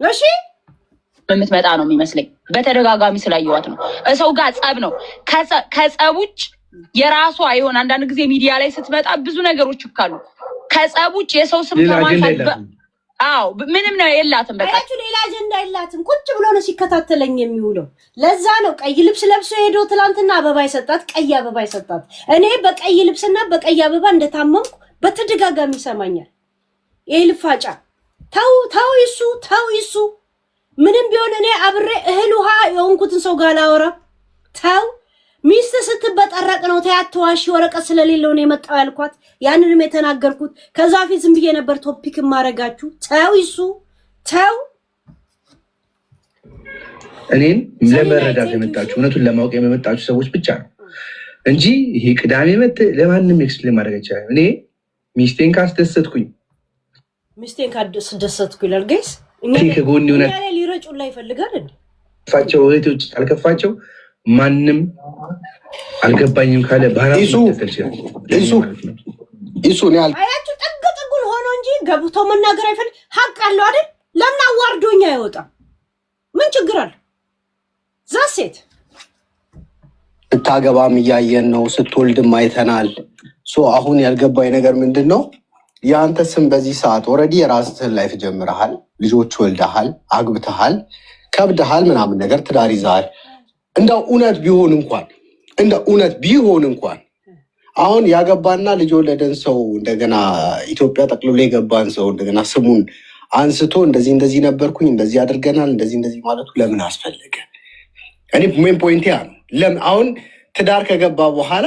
እሺ የምትመጣ ነው የሚመስለኝ። በተደጋጋሚ ስላየዋት ነው። ሰው ጋር ጸብ ነው። ከጸብ ውጭ የራሷ የሆነ አንዳንድ ጊዜ ሚዲያ ላይ ስትመጣ ብዙ ነገሮች ይካሉ። ከጸብ ውጭ የሰው ስም ከማንሳት ምንም ነው የላትም። በቃ ሌላ አጀንዳ የላትም። ቁጭ ብሎ ነው ሲከታተለኝ የሚውለው። ለዛ ነው ቀይ ልብስ ለብሶ ሄዶ ትላንትና አበባ ይሰጣት፣ ቀይ አበባ ይሰጣት። እኔ በቀይ ልብስና በቀይ አበባ እንደታመምኩ በተደጋጋሚ ይሰማኛል። ይሄ ልፋጫ ተው ይሱ ምንም ቢሆን እኔ አብሬ እህል ውሃ የሆንኩትን ሰው ጋር ላወራ። ተው ሚስት ስትበጠረቅ ነው ተያተዋሽ ወረቀት ስለሌለው ነው የመጣው ያልኳት። ያንንም የተናገርኩት ከዛ ፊት ዝም ብዬ ነበር ቶፒክ ማረጋችሁ። ተው ይሱ ተው። እኔን ለመረዳት የመጣችሁ እውነቱን ለማወቅ የመጣችሁ ሰዎች ብቻ ነው እንጂ ይሄ ቅዳሜ መት ለማንም ኤክስፕሌን ማድረግ ይችላል። እኔ ሚስቴን ካስደሰትኩኝ ይላል ጋይስ። እኛ ከጎን ይሆናል ሊረጩላ ይፈልጋል እንዴ ፋቸው እህቶች አልከፋቸው ማንም አልገባኝም ካለ ባራሱ እሱ ነው አያችሁ። ጠግጠጉን ሆኖ እንጂ ገብቶ መናገር አይፈልግ። ሀቅ አለው አይደል? ለምን አዋርዶኛ አይወጣም? ምን ችግር አለ? ዛሴት ስታገባም እያየን ነው፣ ስትወልድም አይተናል። አሁን ያልገባኝ ነገር ምንድን ነው? የአንተ ስም በዚህ ሰዓት ኦልሬዲ የራስህን ላይፍ ጀምረሃል፣ ልጆች ወልደሃል፣ አግብተሃል፣ ከብደሃል፣ ምናምን ነገር ትዳር ይዘሃል። እንደው እውነት ቢሆን እንኳን አሁን ያገባና ልጅ ወለደን ሰው እንደገና ኢትዮጵያ ጠቅልሎ የገባን ሰው እንደገና ስሙን አንስቶ እንደዚህ ነበርኩኝ እንደዚህ አድርገናል እንደዚህ ማለቱ ለምን አስፈለገ? እኔ ሜን ፖይንት ያ ነው። አሁን ትዳር ከገባ በኋላ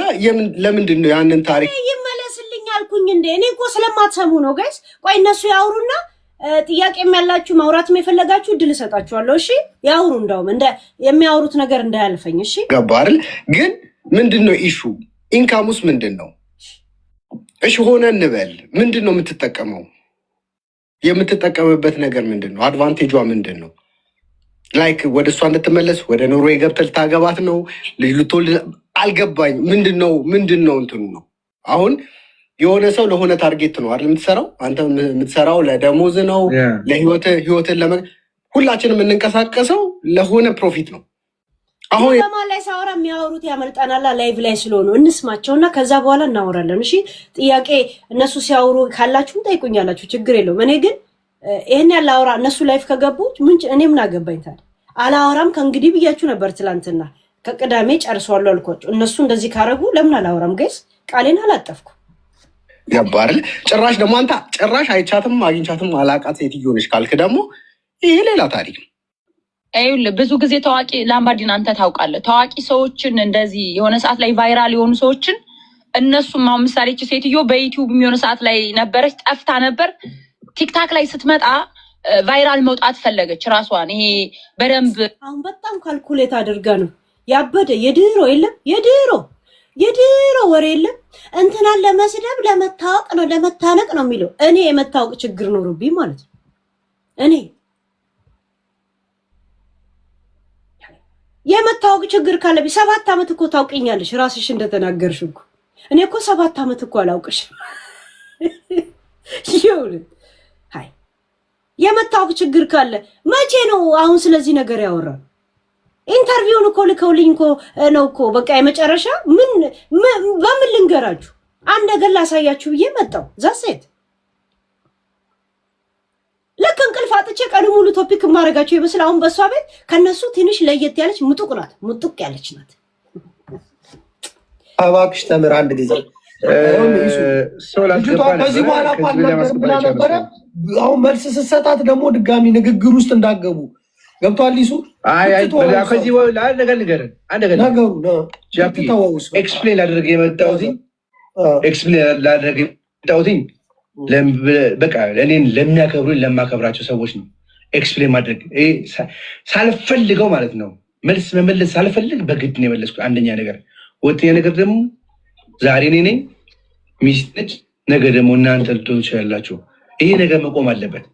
ለምንድን ነው ያንን ታሪክ ይመለስልኝ አልኩኝ እንዴ? እኔ እኮ ስለማትሰሙ ነው ጋይስ። ቆይ እነሱ ያውሩና ጥያቄም ያላችሁ ማውራትም የፈለጋችሁ እድል እሰጣችኋለሁ። እሺ ያውሩ፣ እንደውም የሚያወሩት ነገር እንዳያልፈኝ። እሺ ገባ አይደል? ግን ምንድነው ኢሹ? ኢንካሙስ ምንድነው? እሺ ሆነ እንበል፣ ምንድነው የምትጠቀመው? የምትጠቀምበት ነገር ምንድነው? አድቫንቴጇ ምንድነው? ላይክ ወደ እሷ እንድትመለስ ወደ ኑሮ የገብተህ ልታገባት ነው? ልጅ ልትወልድ? አልገባኝ። ምንድነው እንትኑ ነው? አሁን የሆነ ሰው ለሆነ ታርጌት ነው አይደል የምትሰራው? አንተ የምትሰራው ለደሞዝ ነው፣ ለህይወትን ሁላችንም የምንንቀሳቀሰው ለሆነ ፕሮፊት ነው። አሁን ለማን ላይ ሳወራ የሚያወሩት ያመልጣናላ። ላይቭ ላይ ስለሆኑ እንስማቸውና ከዛ በኋላ እናወራለን። እሺ ጥያቄ እነሱ ሲያወሩ ካላችሁ ጠይቁኛላችሁ፣ ችግር የለውም። እኔ ግን ይሄን ያለ አወራ እነሱ ላይቭ ከገቡ እኔ ምን አገባኝ ታዲያ? አላወራም ከእንግዲህ ብያችሁ ነበር ትላንትና። ከቅዳሜ ጨርሰዋለሁ አልኳችሁ። እነሱ እንደዚህ ካረጉ ለምን አላወራም ጋይስ? ቃሌን አላጠፍኩ። ገባርል ጭራሽ ደግሞ አንተ ጭራሽ አይቻትም አግኝቻትም አላቃት ሴትዮ ነሽ ካልክ ደግሞ ይሄ ሌላ ታሪክ ነው። ይኸውልህ ብዙ ጊዜ ታዋቂ ላምባርዲን አንተ ታውቃለህ፣ ታዋቂ ሰዎችን እንደዚህ የሆነ ሰዓት ላይ ቫይራል የሆኑ ሰዎችን እነሱም አሁን ምሳሌ እቺ ሴትዮ በዩቲዩብ የሚሆነ ሰዓት ላይ ነበረች፣ ጠፍታ ነበር። ቲክታክ ላይ ስትመጣ ቫይራል መውጣት ፈለገች ራሷን። ይሄ በደንብ አሁን በጣም ካልኩሌት አድርጋ ነው ያበደ። የድሮ የለም የድሮ ወሬ የለም። እንትናን ለመስደብ ለመታወቅ ነው ለመታነቅ ነው የሚለው። እኔ የመታወቅ ችግር ኖርብኝ ማለት ነው። እኔ የመታወቅ ችግር ካለብኝ 7 ዓመት እኮ ታውቂኛለሽ ራስሽ እንደተናገርሽ እኮ። እኔ እኮ 7 ዓመት እኮ አላውቅሽም። ይሁን ሃይ የመታወቅ ችግር ካለ መቼ ነው አሁን ስለዚህ ነገር ያወራል? ኢንተርቪውን እኮ ልከውልኝ እኮ ነው እኮ በቃ የመጨረሻ በምን ልንገራችሁ? አንድ ነገር ላሳያችሁ ብዬ መጣሁ። ዛሴት ልክ እንቅልፍ አጥቼ ቀኑ ሙሉ ቶፒክ ማረጋችሁ ይመስል አሁን በሷ ቤት ከነሱ ትንሽ ለየት ያለች ሙጡቅ ያለች ናት። እባክሽ ተምር አንድ ጊዜ ከዚህ በኋላ ብላ ነበረ። አሁን መልስ ስትሰጣት ደግሞ ድጋሚ ንግግር ውስጥ እንዳገቡ ገብቷል። ይሱ ከዚህ ኤክስፕሌን ላደረገ የመጣሁት በቃ እኔን ለሚያከብሩኝ ለማከብራቸው ሰዎች ነው ኤክስፕሌን ማድረግ ሳልፈልገው ማለት ነው። መልስ መመለስ ሳልፈልግ በግድ ነው የመለስኩት። አንደኛ ነገር። ሁለተኛ ነገር ደግሞ ዛሬ እኔ ነኝ ሚስት ነች፣ ነገ ደግሞ እናንተ ልትሆኑ ትችላላችሁ። ይሄ ነገር መቆም አለበት።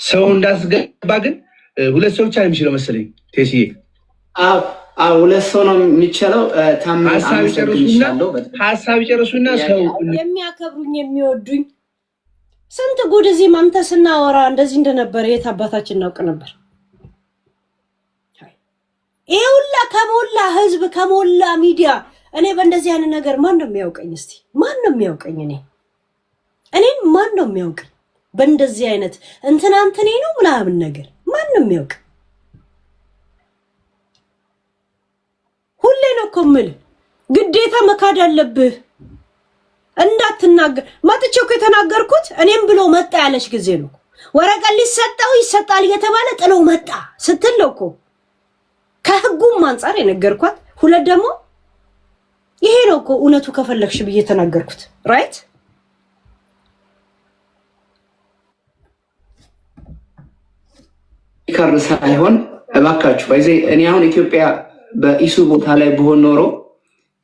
ሰው እንዳስገባ ግን 2 ሰው ብቻ ነው የሚችለው መሰለኝ። ቴሲዬ ሁለት ሰው ነው የሚችለው። ሀሳብ ይጨርሱና ሰው የሚያከብሩኝ የሚወዱኝ ስንት ጉድ እዚህ ማምተ ስናወራ እንደዚህ እንደነበረ የት አባታችን እናውቅ ነበር። ይሄ ሁላ ከሞላ ህዝብ ከሞላ ሚዲያ እኔ በእንደዚህ አይነት ነገር ማን ነው የሚያውቀኝ? እስቲ ማን ነው የሚያውቀኝ? እኔን ማን ነው የሚያውቀኝ? በእንደዚህ አይነት እንትኔ ነው ምናምን ነገር ማን ነው የሚያውቅ? ሁሌ ነው እኮ የምልህ ግዴታ መካድ አለብህ እንዳትናገር። መጥቼ እኮ የተናገርኩት እኔም ብሎ መጣ ያለች ጊዜ ነው። ወረቀት ሊሰጠው ይሰጣል እየተባለ ጥሎ መጣ ስትል ነው እኮ ከህጉም አንጻር የነገርኳት። ሁለት ደግሞ ይሄ ነው እኮ እውነቱ ከፈለግሽ ብዬ የተናገርኩት ራይት። ይከር ሳይሆን እባካችሁ ባይዜ እኔ አሁን ኢትዮጵያ በኢሱ ቦታ ላይ ብሆን ኖሮ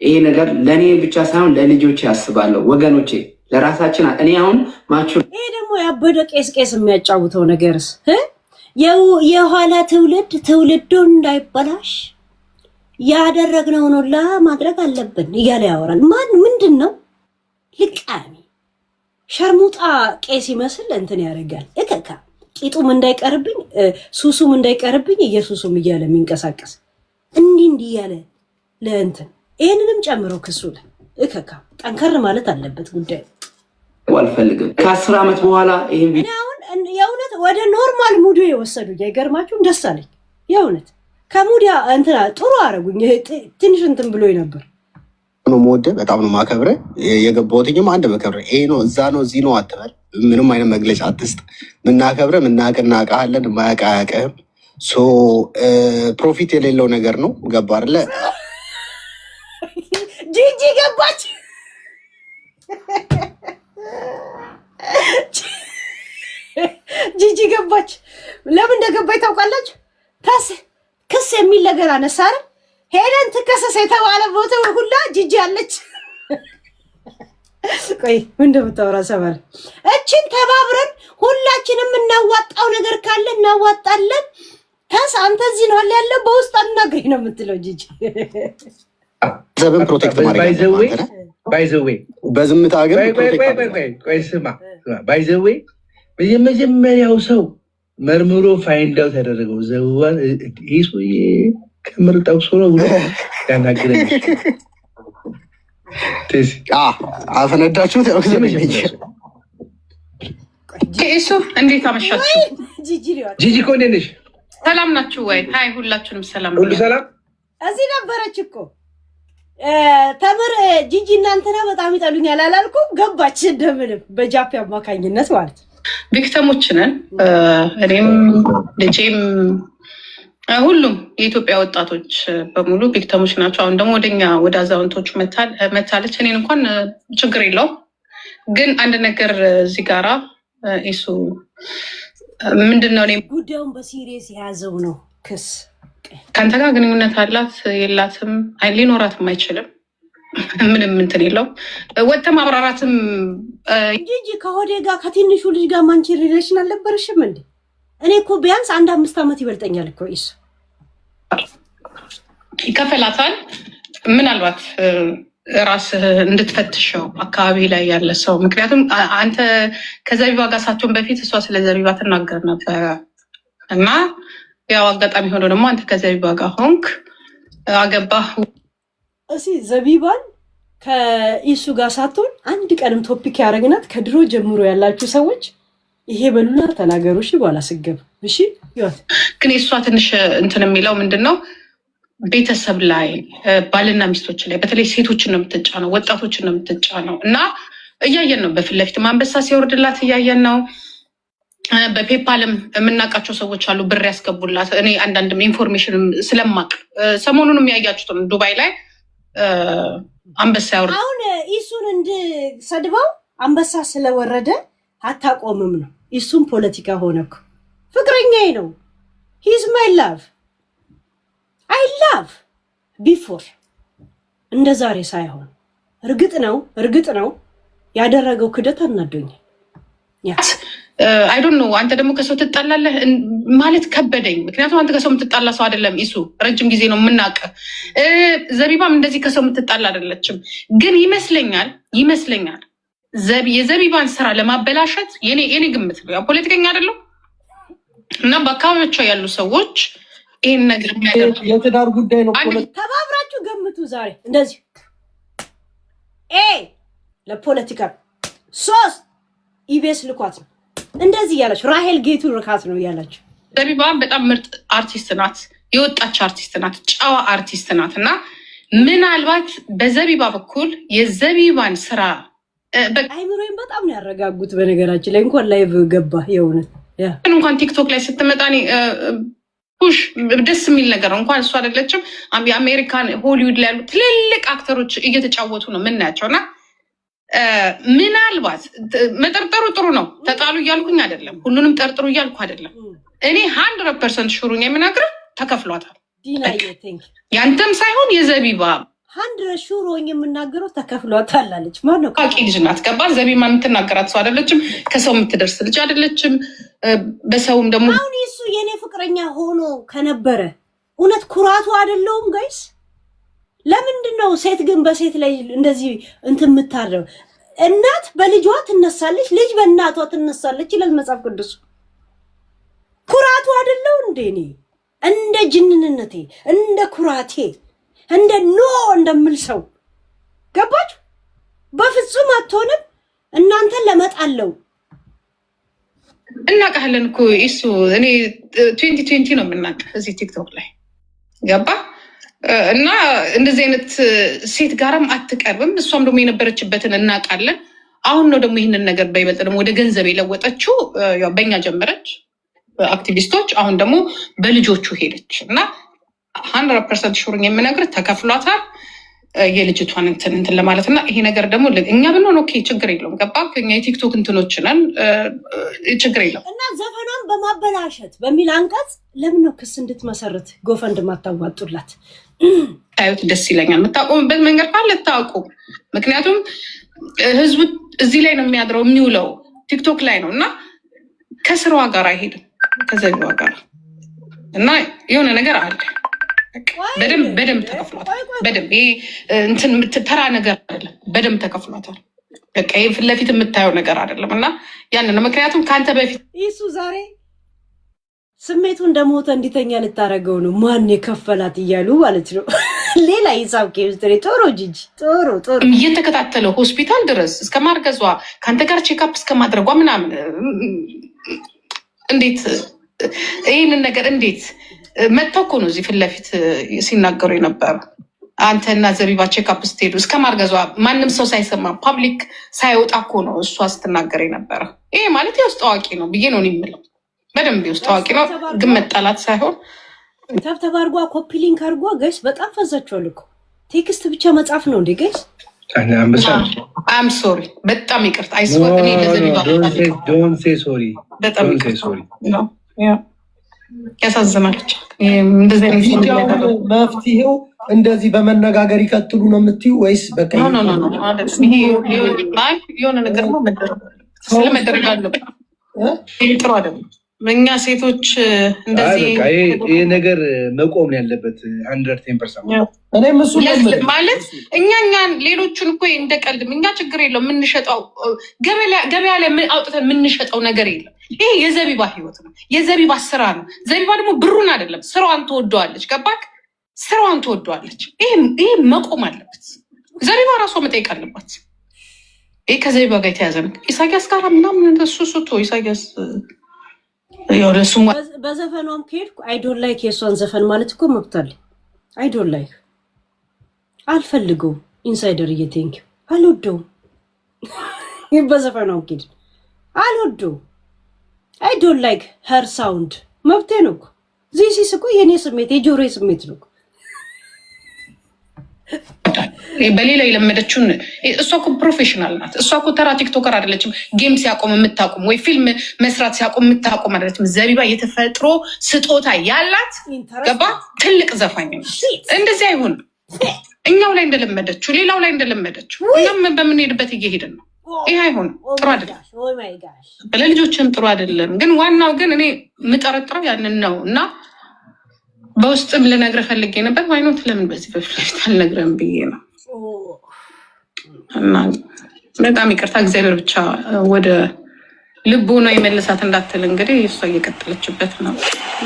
ይሄ ነገር ለኔ ብቻ ሳይሆን ለልጆቼ ያስባለሁ፣ ወገኖቼ ለራሳችን። እኔ አሁን ማቹ ይሄ ደግሞ ያበደ ቄስ የሚያጫውተው ነገርስ የኋላ ትውልዱ እንዳይበላሽ ያደረግነውን ሁላ ማድረግ አለብን እያለ ያወራል። ማን ምንድን ነው ልቃሚ ሸርሙጣ ቄስ ይመስል እንትን ያደርጋል። እከካ ቂጡም እንዳይቀርብኝ ሱሱም እንዳይቀርብኝ ኢየሱስም እያለ የሚንቀሳቀስ እንዲህ እያለ ለእንትን ይሄንንም ጨምሮ ክሱ ላይ እከካ ጠንከር ማለት አለበት ጉዳይ። አልፈልግም ከ10 ዓመት በኋላ ይሄን ቪዲዮ አሁን የእውነት ወደ ኖርማል ሙዱ የወሰዱኝ አይገርማችሁም? ደስ አለኝ የእውነት ከሙዲያ እንትና ጥሩ አረጉኝ። ትንሽ እንትን ብሎኝ ነበር ነው ሞደ በጣም ነው ማከብረ የገባሁትኝም አንድ መከብረ ይሄ ነው እዛ ነው እዚህ ነው አትበል። ምንም አይነት መግለጫ አትስጥ። ምናከብረ ምናቅና ቃለን ማያቃያቀም ሶ ፕሮፊት የሌለው ነገር ነው። ገባ አይደለ? ጂጂ ገባች። ጂጂ ገባች። ለምን እንደገባች ታውቃላችሁ? ክስ የሚል ነገር አነሳ አይደል? ሄደን ትከሰስ የተባለ ቦታ ሁላ ጂጂ አለች። ቆይ ምን እንደምታወራ ሰማል። እችን ተባብረን ሁላችንም እናዋጣው ነገር ካለ እናዋጣለን። አንተ እዚህ ነው ያለው በውስጥ አናግሪ ነው የምትለው ጂጂ። ዘበን ፕሮቴክት ማድረግ ባይዘዌ በዝምታ ግን ቆይ ስማ ባይዘዌ የመጀመሪያው ሰው መርምሮ ፋይንድ አውት ያደረገው ዘዋን ይሱ ከምር ጠብሶ ነው ብሎ ያናገረኝ። አፈነዳችሁት። እሱ እንዴት አመሻችሁ? ጂጂ እኮ እንዴት ነሽ? ሰላም ናችሁ ወይ? ሀይ ሁላችሁንም ሰላም። ሁሉ ሰላም። እዚህ ነበረች እኮ ተምር ጂጂ እናንተና በጣም ይጠሉኛል አላልኩም? ገባች እንደምንም በጃፒ አማካኝነት ማለት ቪክተሞች ነን። እኔም ልጄም ሁሉም የኢትዮጵያ ወጣቶች በሙሉ ቪክተሞች ናቸው። አሁን ደግሞ ወደ አዛውንቶቹ መታለች። እኔን እንኳን ችግር የለውም። ግን አንድ ነገር እዚህ ጋራ እሱ ምንድነው ጉዳዩን በሲሪየስ የያዘው ነው ክስ። ከአንተ ጋር ግንኙነት አላት የላትም? ሊኖራትም አይችልም። ምንም እንትን የለው። ወጥተ ማብራራትም ጂጂ ከሆዴ ጋር ከትንሹ ልጅ ጋር ማንቺ ሪሌሽን አልነበረሽም እንዴ? እኔ እኮ ቢያንስ 1-5 ዓመት ይበልጠኛል እኮ እሱ። ይከፈላታል። ምናልባት ራስህ እንድትፈትሸው አካባቢ ላይ ያለ ሰው። ምክንያቱም አንተ ከዘቢባ ጋር ሳትሆን በፊት እሷ ስለ ዘቢባ ትናገር ነበረ እና ያው አጋጣሚ ሆኖ ደግሞ አንተ ከዘቢባ ጋር ሆንክ፣ አገባህ። እሺ ዘቢባን ከኢሱ ጋር ሳትሆን አንድ ቀንም ቶፒክ ያደረግናት ከድሮ ጀምሮ ያላችሁ ሰዎች ይሄ በሉና ተናገሩ። እሺ በኋላ ስገብ እሺ ይወት ግን የእሷ ትንሽ እንትን የሚለው ምንድን ነው ቤተሰብ ላይ ባልና ሚስቶች ላይ በተለይ ሴቶችን ነው የምትጫነው፣ ወጣቶችን ነው የምትጫነው እና እያየን ነው። በፊት ለፊት አንበሳ ሲወርድላት እያየን ነው። በፔፓልም የምናውቃቸው ሰዎች አሉ ብር ያስገቡላት። እኔ አንዳንድም ኢንፎርሜሽን ስለማቅ ሰሞኑንም ያያችሁትም ዱባይ ላይ አንበሳ ያወርድ። አሁን ኢሱን እንድሰድበው አንበሳ ስለወረደ አታቆምም ነው። ኢሱን ፖለቲካ ሆነኩ። ፍቅረኛዬ ነው። ሂዝ ማይ ላቭ አይ ላቭ ቢፎር እንደ ዛሬ ሳይሆን እርግጥ ነው ያደረገው ክደት አናዶኛል። አይ ዶንት ኖ አንተ ደግሞ ከሰው ትጣላለህ ማለት ከበደኝ። ምክንያቱም አንተ ከሰው የምትጣላ ሰው አይደለም ኢሱ፣ ረጅም ጊዜ ነው የምናውቅ። ዘቢባም እንደዚህ ከሰው የምትጣላ አይደለችም። ግን ይመስለኛል የዘቢባን ስራ ለማበላሸት የኔ ግምት ነው። ፖለቲከኛ አይደለም እና በአካባቢያቸው ያሉ ሰዎች ይህን ነገር የሚያደርጉ የትዳር ጉዳይ ነው። ተባብራችሁ ገምቱ። ዛሬ እንደዚህ ለፖለቲካ 3 ኢቢኤስ ልኳት ነው እንደዚህ እያላችሁ ራሄል ጌቱ ርካት ነው እያላችሁ። ዘቢባን በጣም ምርጥ አርቲስት ናት፣ የወጣች አርቲስት ናት፣ ጨዋ አርቲስት ናት። እና ምናልባት በዘቢባ በኩል የዘቢባን ስራ አይምሮዬን በጣም ነው ያረጋጉት። በነገራችን ላይ እንኳን ላይቭ ገባ የእውነት እንኳን ቲክቶክ ላይ ስትመጣ ፑሽ ደስ የሚል ነገር ነው። እንኳን እሱ አይደለችም የአሜሪካን ሆሊውድ ላይ ያሉ ትልልቅ አክተሮች እየተጫወቱ ነው የምናያቸው። እና ምናልባት መጠርጠሩ ጥሩ ነው። ተጣሉ እያልኩኝ አይደለም፣ ሁሉንም ጠርጥሩ እያልኩ አይደለም። እኔ 100% ሹሩኝ የምናገር ተከፍሏታል። ያንተም ሳይሆን የዘቢባ 100 ሹሩኝ የምናገረው ተከፍሏታል አለች። ማነው ቃቂ ልጅ ናት። ገባ ዘቢባ የምትናገራት ሰው አይደለችም። ከሰው የምትደርስ ልጅ አይደለችም። በሰውም ደግሞ አሁን እሱ የኔ ፍቅረኛ ሆኖ ከነበረ እውነት ኩራቱ አይደለውም ጋይስ? ለምንድን ነው ሴት ግን በሴት ላይ እንደዚህ እንትን የምታረው? እናት በልጇ ትነሳለች፣ ልጅ በእናቷ ትነሳለች ይላል መጽሐፍ ቅዱስ። ኩራቱ አይደለው እንዴ? እኔ እንደ ጅንንነቴ እንደ ኩራቴ እንደ እንደምል ሰው ገባችሁ? በፍጹም አትሆንም። እናንተን ለመጣለው እናውቃለን እኮ እሱ እኔ 2020 ነው የምናውቅ እዚህ ቲክቶክ ላይ ገባ እና እንደዚህ አይነት ሴት ጋርም አትቀርብም። እሷም ደግሞ የነበረችበትን እናውቃለን። አሁን ነው ደግሞ ይህንን ነገር በይበልጥ ደግሞ ወደ ገንዘብ የለወጠችው። ያው በእኛ ጀመረች አክቲቪስቶች፣ አሁን ደግሞ በልጆቹ ሄደች እና 100% ሹሩኝ የምነግር ተከፍሏታል የልጅቷን እንትን ለማለት እና ይሄ ነገር ደግሞ እኛ ብንሆን ኦኬ ችግር የለውም። ገባ እኛ የቲክቶክ እንትኖች ነን ችግር የለውም። እና ዘፈኗን በማበላሸት በሚል አንቀጽ ለምን ነው ክስ እንድትመሰርት ጎፈንድ ማታዋጡላት? ታዩት ደስ ይለኛል። የምታቆምበት መንገድ ካለ ታቁም። ምክንያቱም ህዝቡ እዚህ ላይ ነው የሚያድረው የሚውለው ቲክቶክ ላይ ነው እና ከስራዋ ጋር አይሄድም ከዘቢባ ጋር እና የሆነ ነገር አለ። በደንብ ተከፍሏታል። በደንብ እንትን ተራ ነገር አይደለም። በደንብ ተከፍሏታል። በቃ ይህ ፊት ለፊት የምታየው ነገር አይደለም እና ያንን ምክንያቱም ከአንተ በፊት ይሱ ዛሬ ስሜቱ እንደሞተ እንዲተኛ ልታደርገው ነው። ማን የከፈላት እያሉ ማለት ነው። ሌላ ሂሳብ ኬሚስትሪ ጦሮ ጂጂ ጦሮ እየተከታተለው ሆስፒታል ድረስ እስከ ማርገዟ ከአንተ ጋር ቼክአፕ እስከ ማድረጓ ምናምን እንዴት ይህንን ነገር እንዴት መጥተው እኮ ነው እዚህ ፊት ለፊት ሲናገሩ የነበረ። አንተና ዘቢባ ቼክአፕ ስትሄዱ እስከ ማርገዟ ማንም ሰው ሳይሰማ ፓብሊክ ሳይወጣ እኮ ነው እሷ ስትናገር የነበረ። ይሄ ማለት የውስጥ አዋቂ ነው ብዬ ነው የምለው። በደንብ የውስጥ አዋቂ ነው፣ ግን መጣላት ሳይሆን ተብተብ አድርጓ ኮፒ ሊንክ አድርጓ። ጋይስ በጣም ፈዛችኋል እኮ ቴክስት ብቻ መጻፍ ነው እንዴ ጋይስ? አም ሶሪ በጣም ይቅርታ። አይስወር እኔ ለዘቢባ ዶንት ሴ ሶሪ በጣም ያሳዝናለች። እንደዚህ መፍትሄው እንደዚህ በመነጋገር ይቀጥሉ ነው የምትዩ ወይስ በቃ የሆነ ነገር ነው ስለመደረግ አለበት? ጥሩ አይደለም። እኛ ሴቶች እንደዚህ ይህ ነገር መቆም ነው ያለበት 110%። ማለት እኛን ሌሎቹን እኮ እንደ ቀልድም እኛ ችግር የለውም የምንሸጠው ገበያ ላይ አውጥተን የምንሸጠው ነገር የለም። ይሄ የዘቢባ ህይወት ነው፣ የዘቢባ ስራ ነው። ዘቢባ ደግሞ ብሩን አይደለም ስራዋን ትወደዋለች። ገባክ? ስራዋን ትወደዋለች። ይሄ መቆም አለበት። ዘቢባ ራሷ መጠየቅ አለባት። ይሄ ከዘቢባ ጋር የተያዘ ነው። ኢሳያስ ጋር ምናምን ሱሱቶ ኢሳያስ በዘፈኗም ከሄድኩ አይዶን ላይክ የእሷን ዘፈን ማለት እኮ መብታል። አይዶን ላይክ አልፈልገውም። ኢንሳይደር እየቴንኪ አልወደውም። በዘፈኗም ከሄድ አልወደውም። አይዶን ላይክ ሄር ሳውንድ መብቴ ነው። ዚሲስ እኮ የኔ ስሜት የጆሮ ስሜት ነው። በሌላ የለመደችውን እሷ እኮ ፕሮፌሽናል ናት። እሷ እኮ ተራ ቲክቶከር አይደለችም። ጌም ሲያቆም የምታቆም ወይ ፊልም መስራት ሲያቆም የምታቆም አይደለችም። ዘቢባ የተፈጥሮ ስጦታ ያላት ገባ ትልቅ ዘፋኝ ነው። እንደዚህ አይሆንም። እኛው ላይ እንደለመደችው ሌላው ላይ እንደለመደችው እኛም በምንሄድበት እየሄድን ነው። ይህ አይሆንም። ጥሩ አይደለም። ለልጆችም ጥሩ አይደለም። ግን ዋናው ግን እኔ የምጠረጥረው ያንን ነው እና በውስጥም ልነግርህ ፈልጌ ነበር። ዋይኖት ለምን በዚህ በፊት ለፊት አልነግረህም ብዬ ነው። እና በጣም ይቅርታ። እግዚአብሔር ብቻ ወደ ልቡ ነው የመልሳት እንዳትል እንግዲህ እሷ እየቀጠለችበት ነው።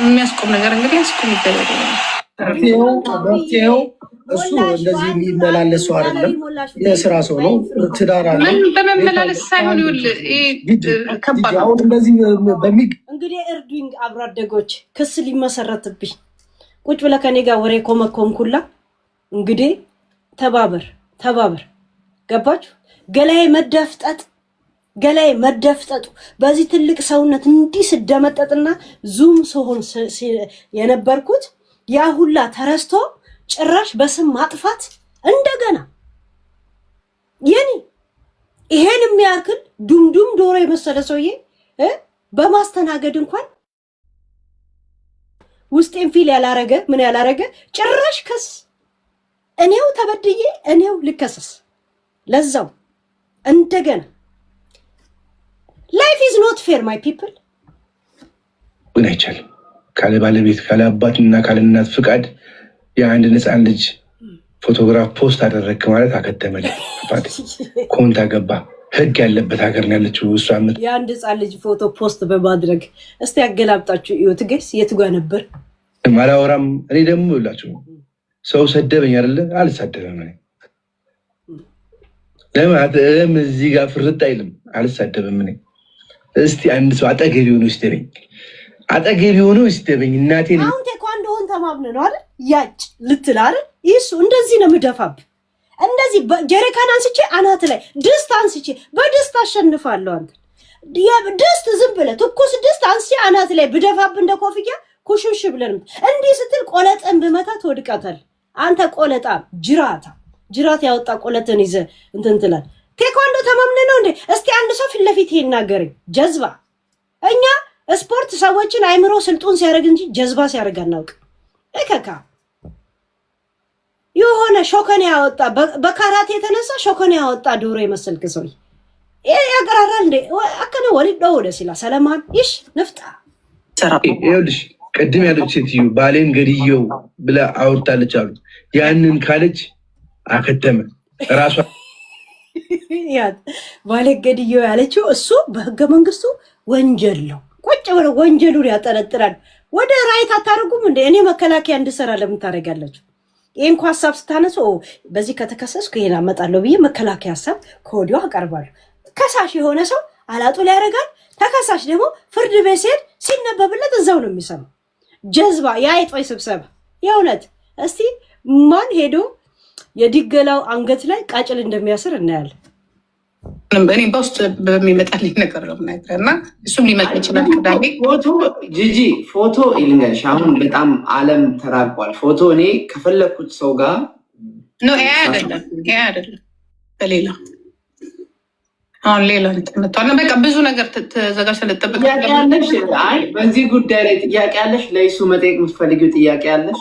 የሚያስቆም ነገር እንግዲህ ያስቆም ይደረግ። መፍትሄው እሱ እንደዚህ የሚመላለስ ሰው አይደለም፣ የስራ ሰው ነው። ትዳር አለ። በመመላለስ ሳይሆን ከባድ ነው። አሁን እንደዚህ እንግዲህ እርዱኝ አብሮ አደጎች፣ ክስ ሊመሰረትብኝ ቁጭ ብለህ ከኔ ጋር ወሬ ኮመኮምኩላ። እንግዲህ ተባበር ገባችሁ? ገላይ መደፍጠጡ በዚህ ትልቅ ሰውነት እንዲህ ስደመጠጥና ዙም ሲሆን የነበርኩት ያ ሁላ ተረስቶ ጭራሽ በስም ማጥፋት እንደገና የኔ ይሄን የሚያክል ዱምዱም ዶሮ የመሰለ ሰውዬ በማስተናገድ እንኳን ውስጤን ፊል ያላረገ ጭራሽ ከስ እኔው ተበድዬ እኔው ልከሰስ ለዛው እንደገና ላይፍ ኢዝ ኖት ፌር ማይ ፒፕል። ግን አይቻልም ካለ ባለቤት ካለ አባትና ካለ እናት ፍቃድ የአንድ ህፃን ልጅ ፎቶግራፍ ፖስት አደረግክ ማለት አከተመል ኮንታ ገባ። ህግ ያለበት ሀገር ነው ያለችው እሷ። የአንድ ህፃን ልጅ ፎቶ ፖስት በማድረግ እስቲ ያገላብጣችሁ እዩት። ገስ የቱ ጋር ነበር አላወራም። እኔ ደግሞ ይላችሁ ሰው ሰደበኝ አይደለ? አልሳደበም። ለምን እዚህ ጋር ፍርጥ አይልም? አልሳደበም። እኔ እስቲ አንድ ሰው አጠገቢ ሆኖ ይስደበኝ እናቴን። አሁን ቴኳንዶን ተማምነ ነው አይደል? ያጭ ልትል አይደል? ይሱ እንደዚህ ነው የምደፋብ። እንደዚህ ጀሪካን አንስቼ አናት ላይ ድስት አንስቼ በድስት አሸንፋለሁ። አንተ ድስት ዝም ብለህ ትኩስ ድስት አንስቼ አናት ላይ ብደፋብ እንደ ኮፍያ ኩሽሽ ብለን እንዲህ ስትል ቆለጥን ብመታ ትወድቃታል። አንተ ቆለጣ ጅራት ያወጣ ቆለጥን ይዘህ እንትን ትላለህ። ቴኳንዶ ተማምነ ነው እንዴ? እስቲ አንድ ሰው ፊት ለፊት ይናገረኝ። ጀዝባ እኛ ስፖርት ሰዎችን አይምሮ ስልጡን ሲያደርግ እንጂ ጀዝባ ሲያደርግ አናውቅ። እከካ የሆነ ሾከኔ ያወጣ በካራቴ የተነሳ ሾከኔ ያወጣ ዶሮ የመሰልክ ሰው ይሄ ያቀራራል እንዴ? አከነ ወሊድ ደውለ ሲላ ሰለማን ይሽ ንፍጣ ይኸውልሽ ቅድም ያለች ሴትዮ ባሌን ገድየው ብላ አውርታለች አሉ። ያንን ካለች አከተመ ራሷ ባሌን ገድየው ያለችው እሱ በህገ መንግስቱ ወንጀል ነው። ቁጭ ብለው ወንጀሉን ያጠነጥናል። ወደ ራይት አታደርጉም እንዴ? እኔ መከላከያ እንድሰራ ለምን ታደርጋላችሁ? ይህን እኮ ሀሳብ ስታነሱ በዚህ ከተከሰስኩ ይሄን አመጣለሁ ብዬ መከላከያ ሀሳብ ከወዲሁ አቀርባለሁ። ከሳሽ የሆነ ሰው አላጡ ላይ ያደርጋል። ተከሳሽ ደግሞ ፍርድ ቤት ሲሄድ ሲነበብለት እዛው ነው የሚሰማው። ጀዝባ የአይጦይ ስብሰባ የእውነት እስቲ ማን ሄዶ የዲገላው አንገት ላይ ቃጭል እንደሚያስር እናያለን። እኔ በውስጥ በሚመጣልኝ ነገር ነው ምናገር እና እሱም ሊመጣ ይችላል። ቅዳሜ ጂጂ ፎቶ ይልንገርሽ። አሁን በጣም ዓለም ተራቋል። ፎቶ እኔ ከፈለኩት ሰው ጋር ነው። ይሄ አይደለም በሌላ አሁን ሌላ ተመጣጣና በቃ ብዙ ነገር ተዘጋጅ ተለጠበቀ ያለሽ። አይ በዚህ ጉዳይ ላይ ጥያቄ ያለሽ ለይሱ መጠየቅ የምትፈልጊው ጥያቄ ያለሽ?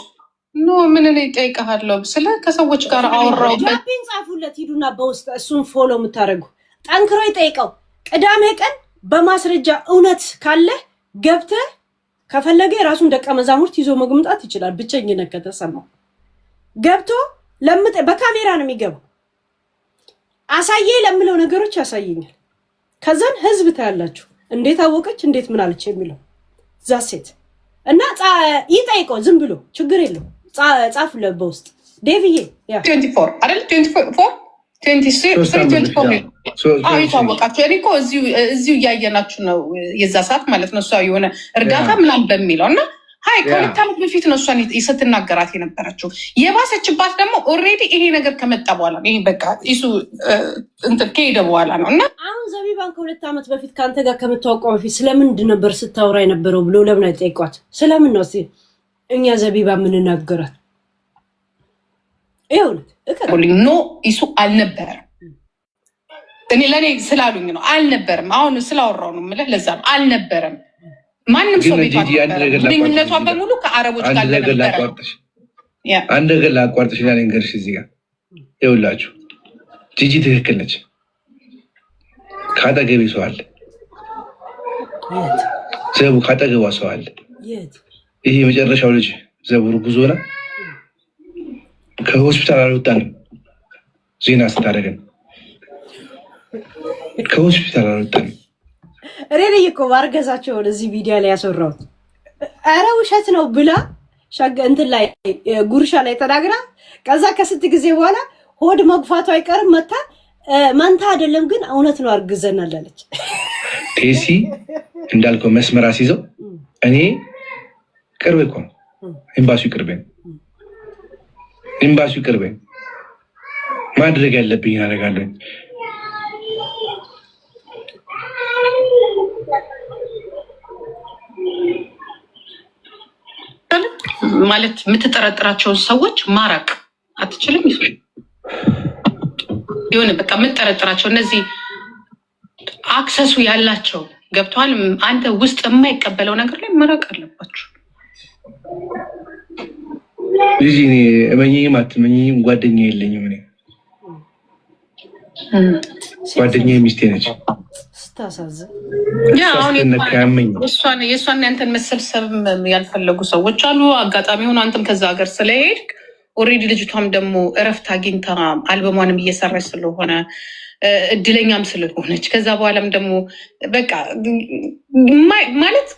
ኖ ምን እኔ እጠይቅሃለሁ ስለ ከሰዎች ጋር አወራሁበት። ጃፒን ጻፉለት ሂዱና በውስጥ እሱን ፎሎ የምታደርጉ ጠንክሮ ይጠይቀው። ቅዳሜ ቀን በማስረጃ እውነት ካለ ገብተህ ከፈለገ የራሱን ደቀ መዛሙርት ይዞ መግምጣት ይችላል። ብቸኝነት ከተሰማው ገብቶ በካሜራ ነው የሚገባው። አሳየ ለምለው ነገሮች ያሳየኛል። ከዛን ህዝብ ታያላችሁ እንዴት አወቀች እንዴት ምን አለች የሚለው ዛሴት እና ይጠይቀው። ዝም ብሎ ችግር የለው ጻፉለት በውስጥ ዴቪዬ 24 አይደል 24 ይታወቃቸው። እኔ እኮ እዚሁ እያየናችሁ ነው የዛ ሰዓት ማለት ነው። እሷ የሆነ እርዳታ ምናምን በሚለው እና ሀይ ከሁለት ዓመት በፊት ነው እሷን ስትናገራት የነበረችው። የባሰችባት ደግሞ ኦልሬዲ ይሄ ነገር ከመጣ በኋላ ይሄ በቃ እሱ እንትን ከሄደ በኋላ ነው። እና አሁን ዘቢባን ከሁለት ዓመት በፊት ከአንተ ጋር ከመታወቋ በፊት ስለምንድን ነበር ስታወራ የነበረው ብሎ ለምን አይጠይቋት? ስለምን ነው እስኪ እኛ ዘቢባ የምንናገራት? ይኸውልህ ኖ እሱ አልነበረም። እኔ ለእኔ ስላሉኝ ነው አልነበረም። አሁን ስላወራው ነው የምልህ። ለዛ ነው አልነበረም። ማንም ሰው ቤቷ ግንኙነቷ በሙሉ ከአረቦች ጋር ነበረ። አንድ ነገር ላቋርጥሽ እና ልንገርሽ እዚህ ጋር ይኸውላችሁ፣ ጂጂ ትክክል ነች። ከአጠገቤ ሰው አለ፣ ዘቡ ከአጠገቧ ሰው አለ። ይሄ የመጨረሻው ልጅ ዘቡር ጉዞ ነው። ከሆስፒታል አልወጣንም። ዜና ስታደርገን ከሆስፒታል አልወጣንም። እኔ ነኝ እኮ ማርገዛቸውን እዚህ ቪዲዮ ላይ ያስወራሁት። ኧረ ውሸት ነው ብላ እንትን ላይ ጉርሻ ላይ ተናግራ ከዛ ከስንት ጊዜ በኋላ ሆድ መግፋቱ አይቀርም መታ መንታ አይደለም ግን እውነት ነው አርግዘናል አለች። ቴሲ እንዳልከው መስመር አስይዘው እኔ ቅርብ እኮ ነው ኤምባሲው ቅርቤ ማድረግ ያለብኝ አደርጋለሁ። ማለት የምትጠረጥራቸውን ሰዎች ማራቅ አትችልም። የሆነ በቃ የምትጠረጥራቸው እነዚህ አክሰሱ ያላቸው ገብተዋል። አንተ ውስጥ የማይቀበለው ነገር ላይ መራቅ አለባቸው። ልጅ እኔ እመኚኝም አትመኚኝም ጓደኛ የለኝም። እኔ ጓደኛ ሚስቴ ነች። ስታሳዝን የእሷን ያንተን መሰብሰብ ያልፈለጉ ሰዎች አሉ። አጋጣሚ ሆኖ አንተም ከዛ ሀገር ስለሄድክ ኦልሬዲ ልጅቷም ደግሞ እረፍት አግኝታ አልበሟንም እየሰራች ስለሆነ እድለኛም ስለሆነች ከዛ በኋላም ደግሞ በቃ ማለት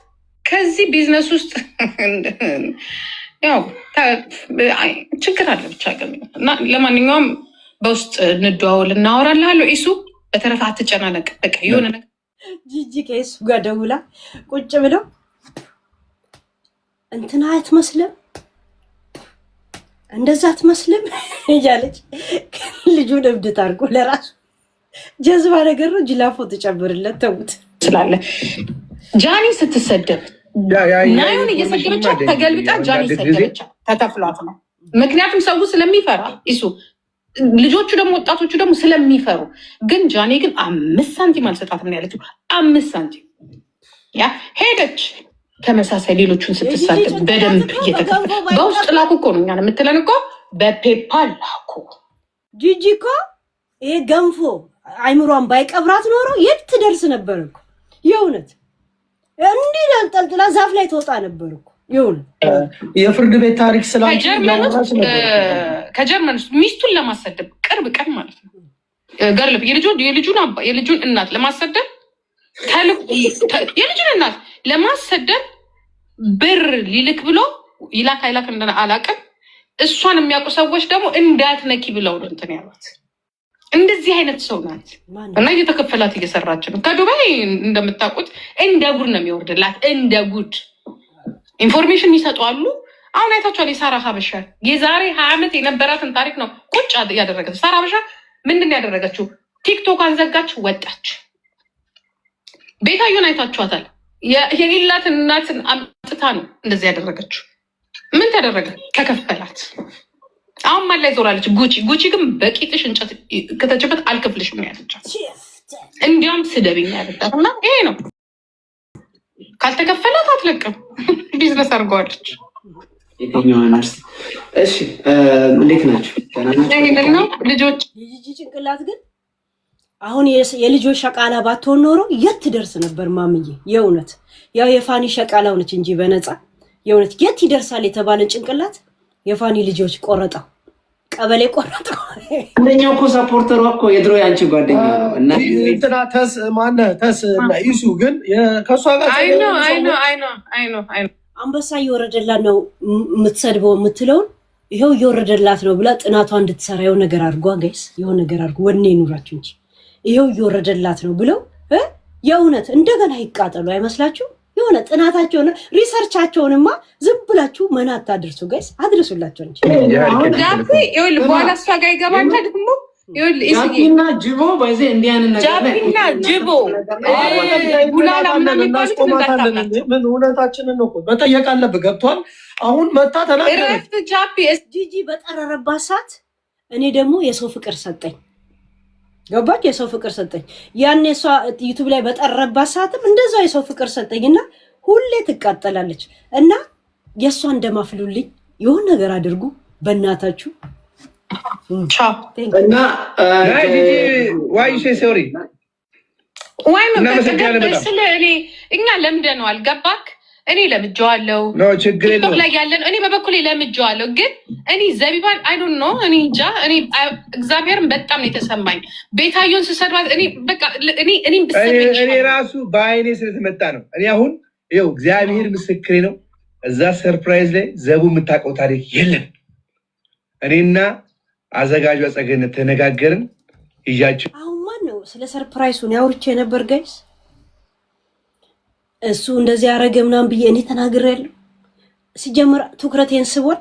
ከዚህ ቢዝነስ ውስጥ ያው ችግር አለ ብቻ ግን እና ለማንኛውም በውስጥ እንደዋወል እናወራልሃለሁ። ኢሱ በተረፈ አትጨናነቅ። በቃ የሆነ ነገር ጂጂ ከኢሱ ጋር ደውላ ቁጭ ብለው እንትና አትመስልም እንደዛ አትመስልም እያለች ልጁን እብድ ታርጎ ለራሱ ጀዝባ ነገር ነው። ጅላፎ ትጨምርለት ተውት ስላለ ጃኒ ስትሰደብ ናዩን እየሰደበቻት ተገልብጣ ጃኒ ሰደበቻት። ተከፍሏት ነው። ምክንያቱም ሰው ስለሚፈራ ኢሱ ልጆቹ ደግሞ ወጣቶቹ ደግሞ ስለሚፈሩ። ግን ጃኒ ግን 5 ሳንቲም አልሰጣትም ያለችው 5 ሳንቲም ያ ሄደች። ተመሳሳይ ሌሎቹን ስትሳደብ በደንብ እየተከፈለ በውስጥ ላኩ እኮ ነው እኛን የምትለን እኮ በፔፓል ላኩ። ጂጂ እኮ ይሄ ገንፎ አይምሯን ባይቀብራት ኖሮ የት ትደርስ ነበር እኮ የእውነት እንዲህ ጠልጥላ ዛፍ ላይ ትወጣ ነበር እኮ የእውነት። የፍርድ ቤት ታሪክ ከጀርመን ሚስቱን ለማሰደብ ቅርብ ቀን ማለት ነው ገርልብ የልጁን እናት ለማሰደብ የልጁን እናት ለማሰደብ ብር ሊልክ ብሎ ይላክ አይላክ እንደና አላውቅም። እሷን የሚያውቁ ሰዎች ደግሞ እንዳትነኪ ብለው ነው እንትን ያሏት። እንደዚህ አይነት ሰው ናት እና እየተከፈላት እየሰራች ነው። ከዱባይ እንደምታውቁት እንደ ጉድ ነው የሚወርድላት። እንደ ጉድ ኢንፎርሜሽን ይሰጧሉ። አሁን አይታችኋል። የሳራ ሀበሻ የዛሬ 20 ዓመት የነበራትን ታሪክ ነው ቁጭ ያደረገችው። ሳራ ሀበሻ ምንድን ያደረገችው? ቲክቶክ አንዘጋች፣ ወጣች። ቤታዩን አይታችኋታል። የሌላትን እናትን አምጥታ ነው እንደዚህ ያደረገችው። ምን ተደረገ? ከከፈላት። አሁን ማን ላይ ዞራለች? ጉቺ ግን በቂጥሽ እንጨት ከተችበት አልከፍልሽም ያለቻት። እንዲያውም ስደብኝ ያለቻት እና ይሄ ነው። ካልተከፈላት አትለቅም። ቢዝነስ አድርገዋለች። እሺ እንዴት ናቸው ልጆች? የጂጂ ጭንቅላት ግን አሁን የልጆች ሸቃላ ባትሆን ኖሮ የት ትደርስ ነበር ማምዬ? የእውነት ያው የፋኒ ሸቃላ ሆነች እንጂ በነፃ የእውነት የት ይደርሳል የተባለን ጭንቅላት የፋኒ ልጆች ቆረጠው፣ ቀበሌ ቆረጠው። አንደኛው እኮ ሰፖርተሯ እኮ የድሮ ያንቺ ጓደኛ ነው እና እንትና ተስ ማነህ ተስ እና ኢሱ ግን ከሷ ጋር አንበሳ እየወረደላት ነው የምትሰድበው የምትለውን ይሄው እየወረደላት ነው ብላ ጥናቷ እንድትሰራ የሆነ ነገር አድርጓ ጋይስ፣ የሆነ ነገር አድርጎ ወኔ ይኑራችሁ እንጂ ይሄው እየወረደላት ነው ብለው የእውነት እንደገና ይቃጠሉ አይመስላችሁ? የሆነ ጥናታቸውን ሪሰርቻቸውንማ ዝም ብላችሁ መና አታድርሱ ጋይስ፣ አድርሱላቸው እንጂ በኋላ እሷ ጋር ይገባና ደግሞ ጃፒና ጅቦ በዚህ እንዲያን ነገር ጃፒና ጅቦ ጉላላ ምናምን እናስቆማታለን። ምን እውነታችንን ነው መጠየቅ አለብህ። ገብቷል? አሁን መታ ተናገረች። ጂጂ በጠረረባት ሰዓት እኔ ደግሞ የሰው ፍቅር ሰጠኝ። ገባች? የሰው ፍቅር ሰጠኝ። ያኔ እሷ ዩቱብ ላይ በጠረረባት ሰዓትም እንደዛው የሰው ፍቅር ሰጠኝና ሁሌ ትቃጠላለች። እና የእሷ እንደማፍሉልኝ የሆነ ነገር አድርጉ በእናታችሁ። እና እኛ ለምደነዋል። ገባክ? እኔ ለምጄዋለሁ። ችግር የለውም ላይ ያለን እኔ በበኩሌ ለምጄዋለሁ። ግን እኔ ዘቢባን አይ ዶንት ኖ እኔ እንጃ። እኔ እግዚአብሔርን በጣም ነው የተሰማኝ ቤታዮን ስሰድባት። እኔ በቃ እኔ ራሱ በአይኔ ስለተመጣ ነው። እኔ አሁን ይኸው እግዚአብሔር ምስክሬ ነው። እዛ ሰርፕራይዝ ላይ ዘቡ የምታውቀው ታሪክ የለም። እኔና አዘጋጇ ጸገነት ተነጋገርን ይዣቸው። አሁን ማን ነው ስለ ሰርፕራይዙን ያውርቼ ነበር ጋይስ? እሱ እንደዚህ ያደረገ ምናምን ብዬ እኔ ተናግሬያለሁ። ሲጀምር ትኩረቴን ስቦል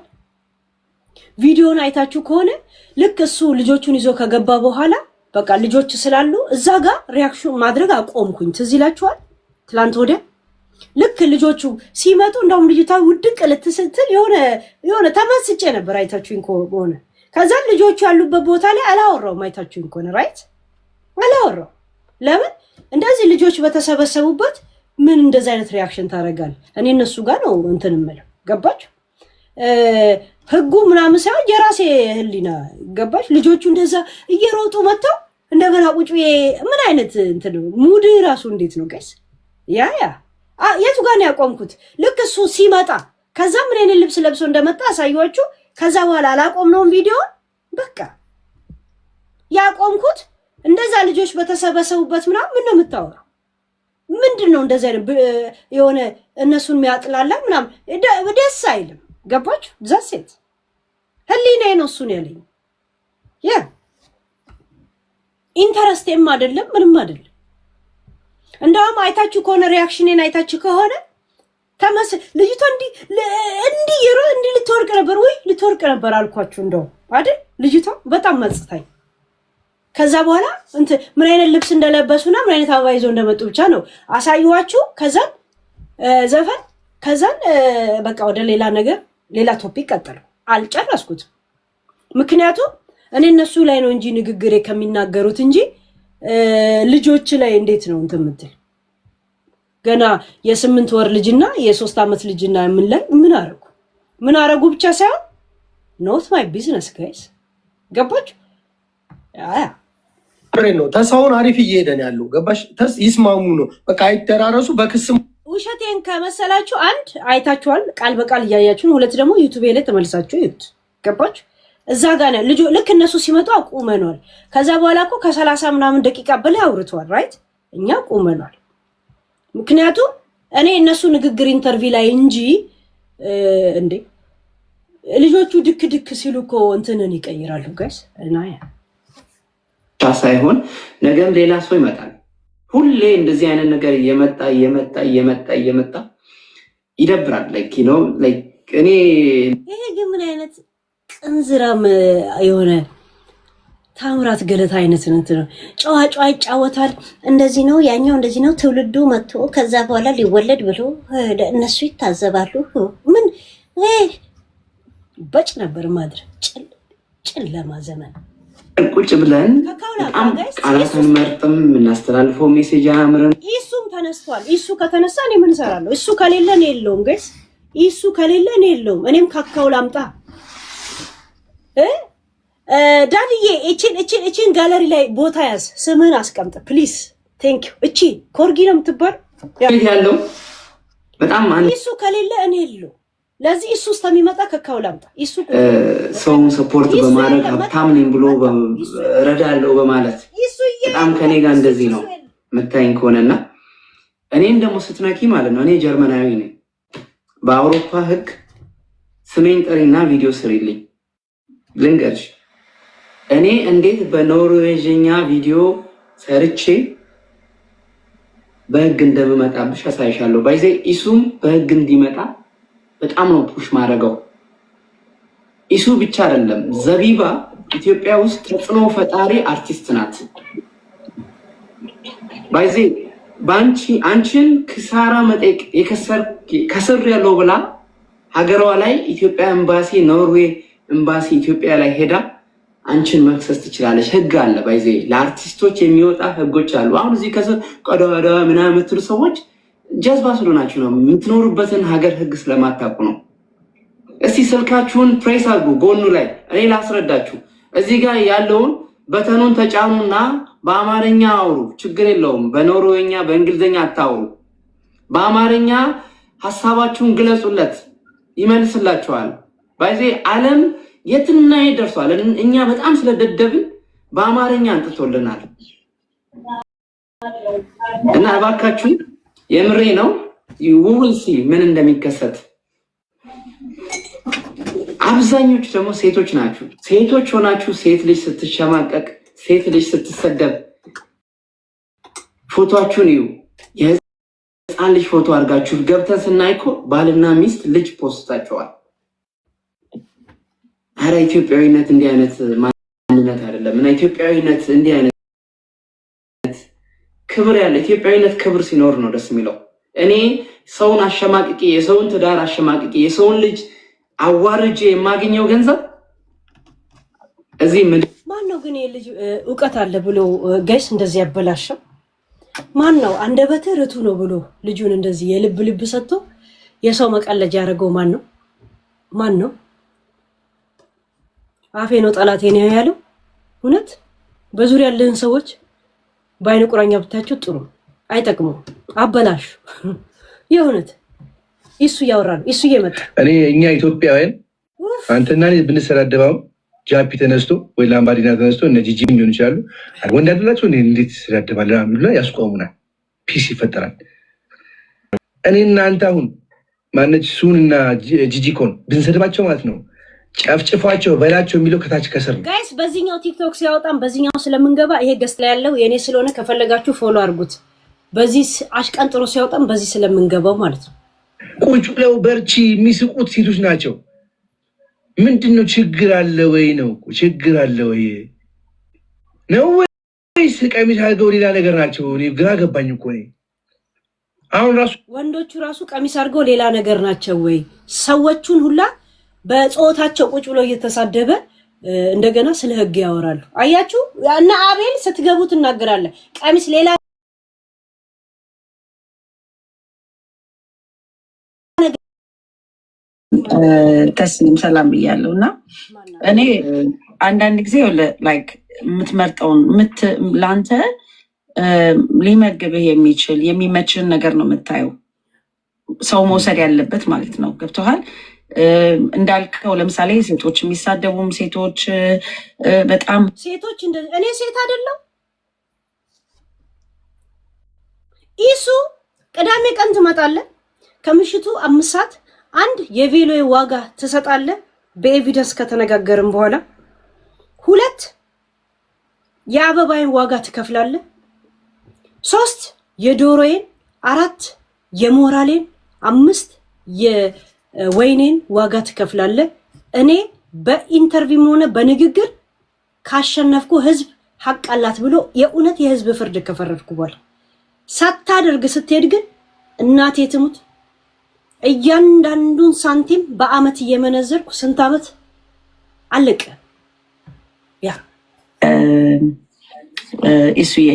ቪዲዮን አይታችሁ ከሆነ ልክ እሱ ልጆቹን ይዞ ከገባ በኋላ በቃ ልጆች ስላሉ እዛ ጋር ሪያክሽን ማድረግ አቆምኩኝ። ትዝ ይላችኋል? ትላንት ወደ ልክ ልጆቹ ሲመጡ እንደውም ልጅቷ ውድቅ ልትስትል የሆነ ተመስጬ ነበር። አይታችሁኝ ከሆነ ከዛ ልጆቹ ያሉበት ቦታ ላይ አላወራውም። አይታችሁኝ ከሆነ ራይት አላወራው። ለምን እንደዚህ ልጆች በተሰበሰቡበት ምን እንደዚህ አይነት ሪያክሽን ታደርጋለህ? እኔ እነሱ ጋር ነው እንትን የምለው ገባችሁ? ህጉ ምናምን ሳይሆን የራሴ ህሊና ገባች። ልጆቹ እንደዛ እየሮጡ መጥተው እንደገና ቁጭ ምን አይነት እንትን ሙድ ራሱ እንዴት ነው ጋይስ? ያ የቱ ጋር ነው ያቆምኩት? ልክ እሱ ሲመጣ ከዛ ምን አይነት ልብስ ለብሶ እንደመጣ አሳያችሁ። ከዛ በኋላ አላቆምነውም ቪዲዮ። በቃ ያቆምኩት እንደዛ ልጆች በተሰበሰቡበት ምናምን ምን ነው የምታወራው? ምንድነው እንደዛ የሆነ እነሱን የሚያጥላላ ምናምን ደስ አይልም። ገባችሁ? ዛሴት ህሊናዬ ነው እሱን ያለኝ። ያ ኢንተረስቴም አይደለም ምንም አይደለም። እንደውም አይታችሁ ከሆነ ሪያክሽኔን አይታችሁ ከሆነ ልጅቷ እንዲህ ልትወርቅ ነበር ወይ ልትወርቅ ነበር አልኳችሁ። እንደውም አይደል ልጅቷ በጣም መጽታኝ። ከዛ በኋላ ምን አይነት ልብስ እንደለበሱና ምን አይነት አበባ ይዘው እንደመጡ ብቻ ነው አሳየኋችሁ። ከዛን ዘፈን ከዛን በቃ ወደ ሌላ ነገር ሌላ ቶፒክ ቀጠሉ። አልጨረስኩትም። ምክንያቱም እኔ እነሱ ላይ ነው እንጂ ንግግሬ ከሚናገሩት እንጂ ልጆች ላይ እንዴት ነው እንትን የምትል ገና የ8 ወር ልጅና የ3 ዓመት ልጅና ምን አረጉ ብቻ ሳይሆን ኖት ማይ ቢዝነስ ጋይስ። ገባችሁ? ነው ተሳውን አሪፍ እየሄደን ያለው ገባሽ? ይስማሙ ነው በቃ አይተራረሱ በክስም ውሸቴን ከመሰላችሁ አንድ አይታችኋል፣ ቃል በቃል እያያችሁ፣ ሁለት ደግሞ ዩቲዩብ ላይ ተመልሳችሁ ይዩት። ገባችሁ? እዛ ጋር ነው ልጅ ልክ እነሱ ሲመጡ አቁመናል። ከዛ በኋላ እኮ ከ30 ምናምን ደቂቃ በላይ አውርተዋል። ራይት እኛ አቁመናል። ምክንያቱም እኔ እነሱ ንግግር ኢንተርቪው ላይ እንጂ እንዴ ልጆቹ ድክ ሲሉ እኮ እንትንን ይቀይራሉ ጋይስ። እና ሳይሆን ነገም ሌላ ሰው ይመጣል። ሁሌ እንደዚህ አይነት ነገር እየመጣ ይደብራል። ላይክ ነው ላይክ እኔ ይሄ ግን ምን አይነት ቅንዝራም የሆነ ታምራት ገለታ አይነት ነው። ጨዋ ይጫወታል። እንደዚህ ነው ያኛው እንደዚህ ነው። ትውልዱ መጥቶ ከዛ በኋላ ሊወለድ ብሎ እነሱ ይታዘባሉ። ምን በጭ ነበር ማድረግ ጨለማ ዘመን ቁጭ ብለን በጣም ቃላትን መርጥም የምናስተላልፈው ሜሴጅ አያምርም። እሱም ተነስቷል። እሱ ከተነሳ እኔ ምን እሰራለሁ? እሱ ከሌለ እኔ የለውም ጋይስ። እሱ ከሌለ እኔ የለውም። እኔም ካካው ላምጣ ዳንዬ እቺን ጋለሪ ላይ ቦታ ያዝ፣ ስምን አስቀምጥ ፕሊዝ። ቴንክ ዩ። እቺ ኮርጊ ነው የምትባል ያለው በጣም እሱ ከሌለ እኔ የለውም። ለዚህ እሱ እስከሚመጣ ከካው ላምጣ። እሱ ሰውን ሰፖርት በማድረግ ሀብታም ነኝ ብሎ ረዳለው በማለት በጣም ከኔ ጋር እንደዚህ ነው የምታይኝ ከሆነና እኔን ደግሞ ስትነኪ ማለት ነው። እኔ ጀርመናዊ ነኝ። በአውሮፓ ሕግ ስሜን ጥሪና ቪዲዮ ስሪልኝ። ልንገርሽ እኔ እንዴት በኖርዌዥኛ ቪዲዮ ሰርቼ በሕግ እንደምመጣብሽ አሳይሻለሁ። ባይዜ ኢሱም በሕግ እንዲመጣ በጣም ነው ፑሽ ማድረገው። ኢሱ ብቻ አይደለም፣ ዘቢባ ኢትዮጵያ ውስጥ ተጽዕኖ ፈጣሪ አርቲስት ናት። ባይዜ አንቺን ክሳራ መጠቅ ከስር ያለው ብላ ሀገሯ ላይ ኢትዮጵያ ኤምባሲ ኖርዌይ ኤምባሲ ኢትዮጵያ ላይ ሄዳ አንቺን መክሰስ ትችላለች። ህግ አለ። ባይዜ ለአርቲስቶች የሚወጣ ህጎች አሉ። አሁን እዚህ ከሰ ቀዳዳ ምናምን የምትሉ ሰዎች ጀዝባ ስለሆናችሁ ነው። የምትኖሩበትን ሀገር ህግ ስለማታውቁ ነው። እስቲ ስልካችሁን ፕሬስ አድርጉ ጎኑ ላይ እኔ ላስረዳችሁ። እዚህ ጋር ያለውን በተኑን ተጫኑና በአማርኛ አውሩ። ችግር የለውም። በኖርዌይኛ በእንግሊዝኛ አታውሩ። በአማርኛ ሀሳባችሁን ግለጹለት፣ ይመልስላችኋል። ባይዜ ዓለም የትና የት ደርሷል። እኛ በጣም ስለደደብን በአማርኛ አንጥቶልናል። እና እባካችሁ የምሬ ነው ውልሲ ምን እንደሚከሰት። አብዛኞቹ ደግሞ ሴቶች ናችሁ። ሴቶች ሆናችሁ ሴት ልጅ ስትሸማቀቅ፣ ሴት ልጅ ስትሰደብ ፎቶአችሁን እዩ። የህፃን ልጅ ፎቶ አድርጋችሁ ገብተን ስናይ እኮ ባልና ሚስት ልጅ ፖስታቸዋል። አረ ኢትዮጵያዊነት እንዲህ አይነት ማንነት አይደለም። እና ኢትዮጵያዊነት እንዲህ አይነት ክብር ያለ ኢትዮጵያዊነት ክብር ሲኖር ነው ደስ የሚለው። እኔ ሰውን አሸማቅቄ የሰውን ትዳር አሸማቅቄ የሰውን ልጅ አዋርጄ የማገኘው ገንዘብ እዚህ ማን ነው ግን የልጅ እውቀት አለ ብሎ ጋይስ እንደዚህ ያበላሸው ማን ነው? አንደበተ ርቱ ነው ብሎ ልጁን እንደዚህ የልብ ልብ ሰጥቶ የሰው መቀለጃ ያደረገው ማን ነው? ማን ነው? አፌ ነው ጠላቴ ነው ያለው። እውነት በዙሪያ ያለን ሰዎች በአይነ ቁራኛ ብታቸው ጥሩ አይጠቅመው አበላሹ። የእውነት እሱ ያወራል እሱ እየመጣ እኛ ኢትዮጵያውያን አንተና እኔ ብንሰዳደባው ጃፒ ተነስቶ ወይ ላምባዲና ተነስቶ እነ ጂጂ ሊሆን ይችላሉ። ወንድ አይደላችሁ እንዴት ተሰዳደባለ ብላ ያስቆሙናል። ፒስ ይፈጠራል። እኔ እናንተ አሁን ማነች ሱንና ጂጂኮን ብንሰድባቸው ማለት ነው ጨፍጭፏቸው በላቸው የሚለው ከታች ከስር ነው። ጋይስ በዚህኛው ቲክቶክ ሲያወጣም በዚህኛው ስለምንገባ ይሄ ገስት ላይ ያለው የኔ ስለሆነ ከፈለጋችሁ ፎሎ አድርጉት። በዚህ አሽቀንጥሮ ሲያወጣም በዚህ ስለምንገባው ማለት ነው። ቁጭ ብለው በርቺ የሚስቁት ሴቶች ናቸው። ምንድነው ችግር አለ ወይ ነው? ችግር አለ ወይ ነው ወይስ ቀሚስ አድርገው ሌላ ነገር ናቸው? እኔ ግራ ገባኝ እኮ እኔ አሁን ራሱ ወንዶቹ ራሱ ቀሚስ አድርገው ሌላ ነገር ናቸው ወይ? ሰዎቹን ሁላ በጾታቸው ቁጭ ብሎ እየተሳደበ እንደገና ስለ ህግ ያወራሉ። አያችሁ እና አቤል ስትገቡ ትናገራለህ። ቀሚስ ሌላ ተስሊም ሰላም ብያለሁ። እና እኔ አንዳንድ ጊዜ ላይክ የምትመርጠውን ለአንተ ሊመግብህ የሚችል የሚመችን ነገር ነው የምታየው ሰው መውሰድ ያለበት ማለት ነው። ገብቶሃል? እንዳልከው ለምሳሌ ሴቶች የሚሳደቡም ሴቶች በጣም ሴቶች እኔ ሴት አይደለም ኢሱ ቅዳሜ ቀን ትመጣለህ ከምሽቱ 5 ሰዓት አንድ የቬሎ ዋጋ ትሰጣለህ በኤቪደንስ ከተነጋገርን በኋላ 2 የአበባይን ዋጋ ትከፍላለህ 3 የዶሮዬን 4 የሞራሌን 5 የወይኔን ዋጋ ትከፍላለህ። እኔ በኢንተርቪው ሆነ በንግግር ካሸነፍኩ ህዝብ ሐቅ አላት ብሎ የእውነት የህዝብ ፍርድ ከፈረድኩ በኋላ ሳታደርግ ስትሄድ ግን እናቴ ትሙት እያንዳንዱን ሳንቲም በአመት እየመነዘርኩ ስንት አመት አለቀ። ያ ኢሱዬ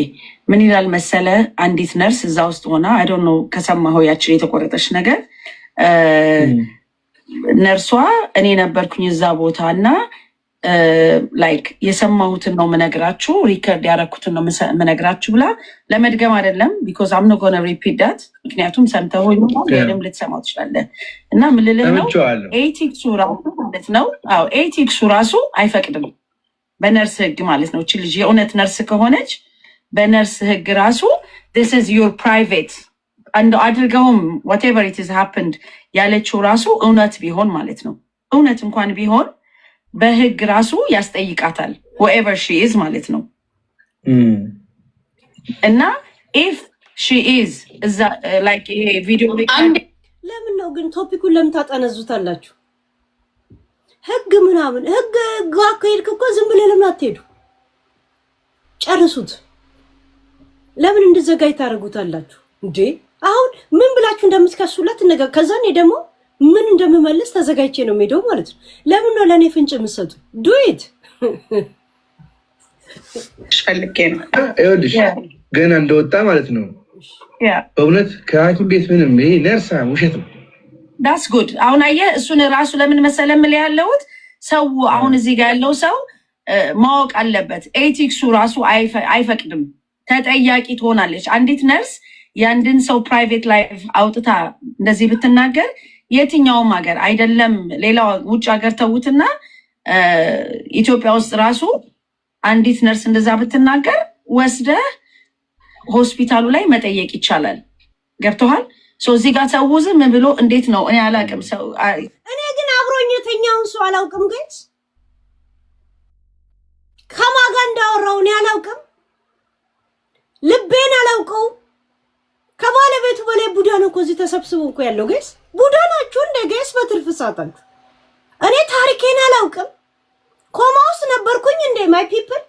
ምን ይላል መሰለ አንዲት ነርስ እዛ ውስጥ ሆና አይ ዶንት ኖ ከሰማኸው ያችን የተቆረጠች ነገር ነርሷ እኔ ነበርኩኝ እዛ ቦታ እና ላይክ የሰማሁትን ነው ምነግራችሁ ሪከርድ ያደረኩትን ነው ምነግራችሁ ብላ ለመድገም አይደለም ቢኮዝ አም ኖት ጎና ሪፒት ዳት ምክንያቱም ሰምተው ወይም ልትሰማው ትችላለህ እና ምን ልልህ ነው ኤቲክሱ ራሱ ማለት ነው አዎ ኤቲክሱ ራሱ አይፈቅድም በነርስ ህግ ማለት ነው እቺ ልጅ የእውነት ነርስ ከሆነች በነርስ ህግ ራሱ this is your private አንድ አድርገውም whatever it has happened ያለችው ራሱ እውነት ቢሆን ማለት ነው እውነት እንኳን ቢሆን በህግ ራሱ ያስጠይቃታል whoever she is ማለት ነው እና if she is like ይሄ ቪዲዮ ለምን ነው ግን ቶፒኩን ለምን ታጠነዙታላችሁ? ህግ ምናምን ህግ ጋር እኮ ዝም ብለህ ለምን አትሄዱ? ጨርሱት። ለምን እንድዘጋይ ታደርጉታላችሁ እንዴ? አሁን ምን ብላችሁ እንደምትከሱላት ነገር ከዛ እኔ ደግሞ ምን እንደምመልስ ተዘጋጅቼ ነው የምሄደው ማለት ነው። ለምን ነው ለኔ ፍንጭ የምትሰጡ? ዱኢት ፈልጌ ነው ይኸውልሽ ገና እንደወጣ ማለት ነው በእውነት ከሐኪም ቤት ምንም ይሄ ነርሳ ውሸት ነው። ዳስ ጉድ አሁን አየህ እሱን ራሱ ለምን መሰለ ምል ያለውት ሰው አሁን እዚህ ጋር ያለው ሰው ማወቅ አለበት ኤቲክሱ ራሱ አይፈቅድም። ተጠያቂ ትሆናለች አንዲት ነርስ የአንድን ሰው ፕራይቬት ላይፍ አውጥታ እንደዚህ ብትናገር የትኛውም ሀገር አይደለም ሌላው ውጭ ሀገር ተውትና ኢትዮጵያ ውስጥ ራሱ አንዲት ነርስ እንደዛ ብትናገር ወስደህ ሆስፒታሉ ላይ መጠየቅ ይቻላል። ገብቶሃል? እዚህ ጋር ሰው ዝም ብሎ እንዴት ነው? እኔ አላውቅም። ሰው እኔ ግን አብሮኝ የተኛውን ሰው አላውቅም። ግን ከማን ጋር እንዳወራው እኔ አላውቅም። ልቤን አላውቀው። ከባለቤቱ በላይ ቡዳ ነው እኮ እዚህ ተሰብስቦ እኮ ያለው። ገስ ቡዳ ናችሁ እንደ ገስ በትርፍ ሰዓታት። እኔ ታሪኬን አላውቅም። ኮማ ውስጥ ነበርኩኝ እንደ ማይ ፒፕል።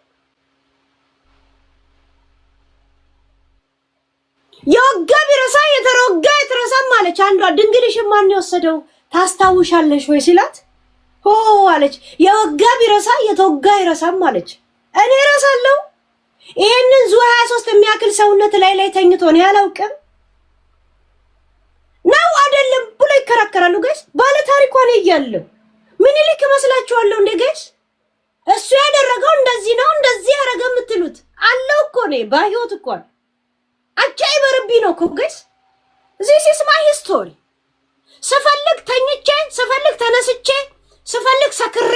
የወጋ ቢረሳ የተረጋ የተረሳም አለች አንዷ። ድንግልሽን ማን የወሰደው ታስታውሻለሽ ወይ ሲላት ሆ አለች። የወጋ ቢረሳ የተወጋ ይረሳም አለች። እኔ እረሳለሁ? ይሄንን ዙ 23 የሚያክል ሰውነት ላይ ተኝቶ ነው ያላውቅም ነው አይደለም ብሎ ይከራከራሉ። ጋይስ ባለ ታሪኳ ነው እያለ ምን ይልክ መስላችኋለሁ እንደ ጋይስ እሱ ያደረገው እንደዚህ ነው እንደዚህ ያደረገ የምትሉት አለው እኮ ነው ባይሆት እኮ አቻይ በርቢ ነው እኮ ጋይስ። this is my history። ስፈልግ ተኝቼ ስፈልግ ተነስቼ ስፈልግ ሰክሬ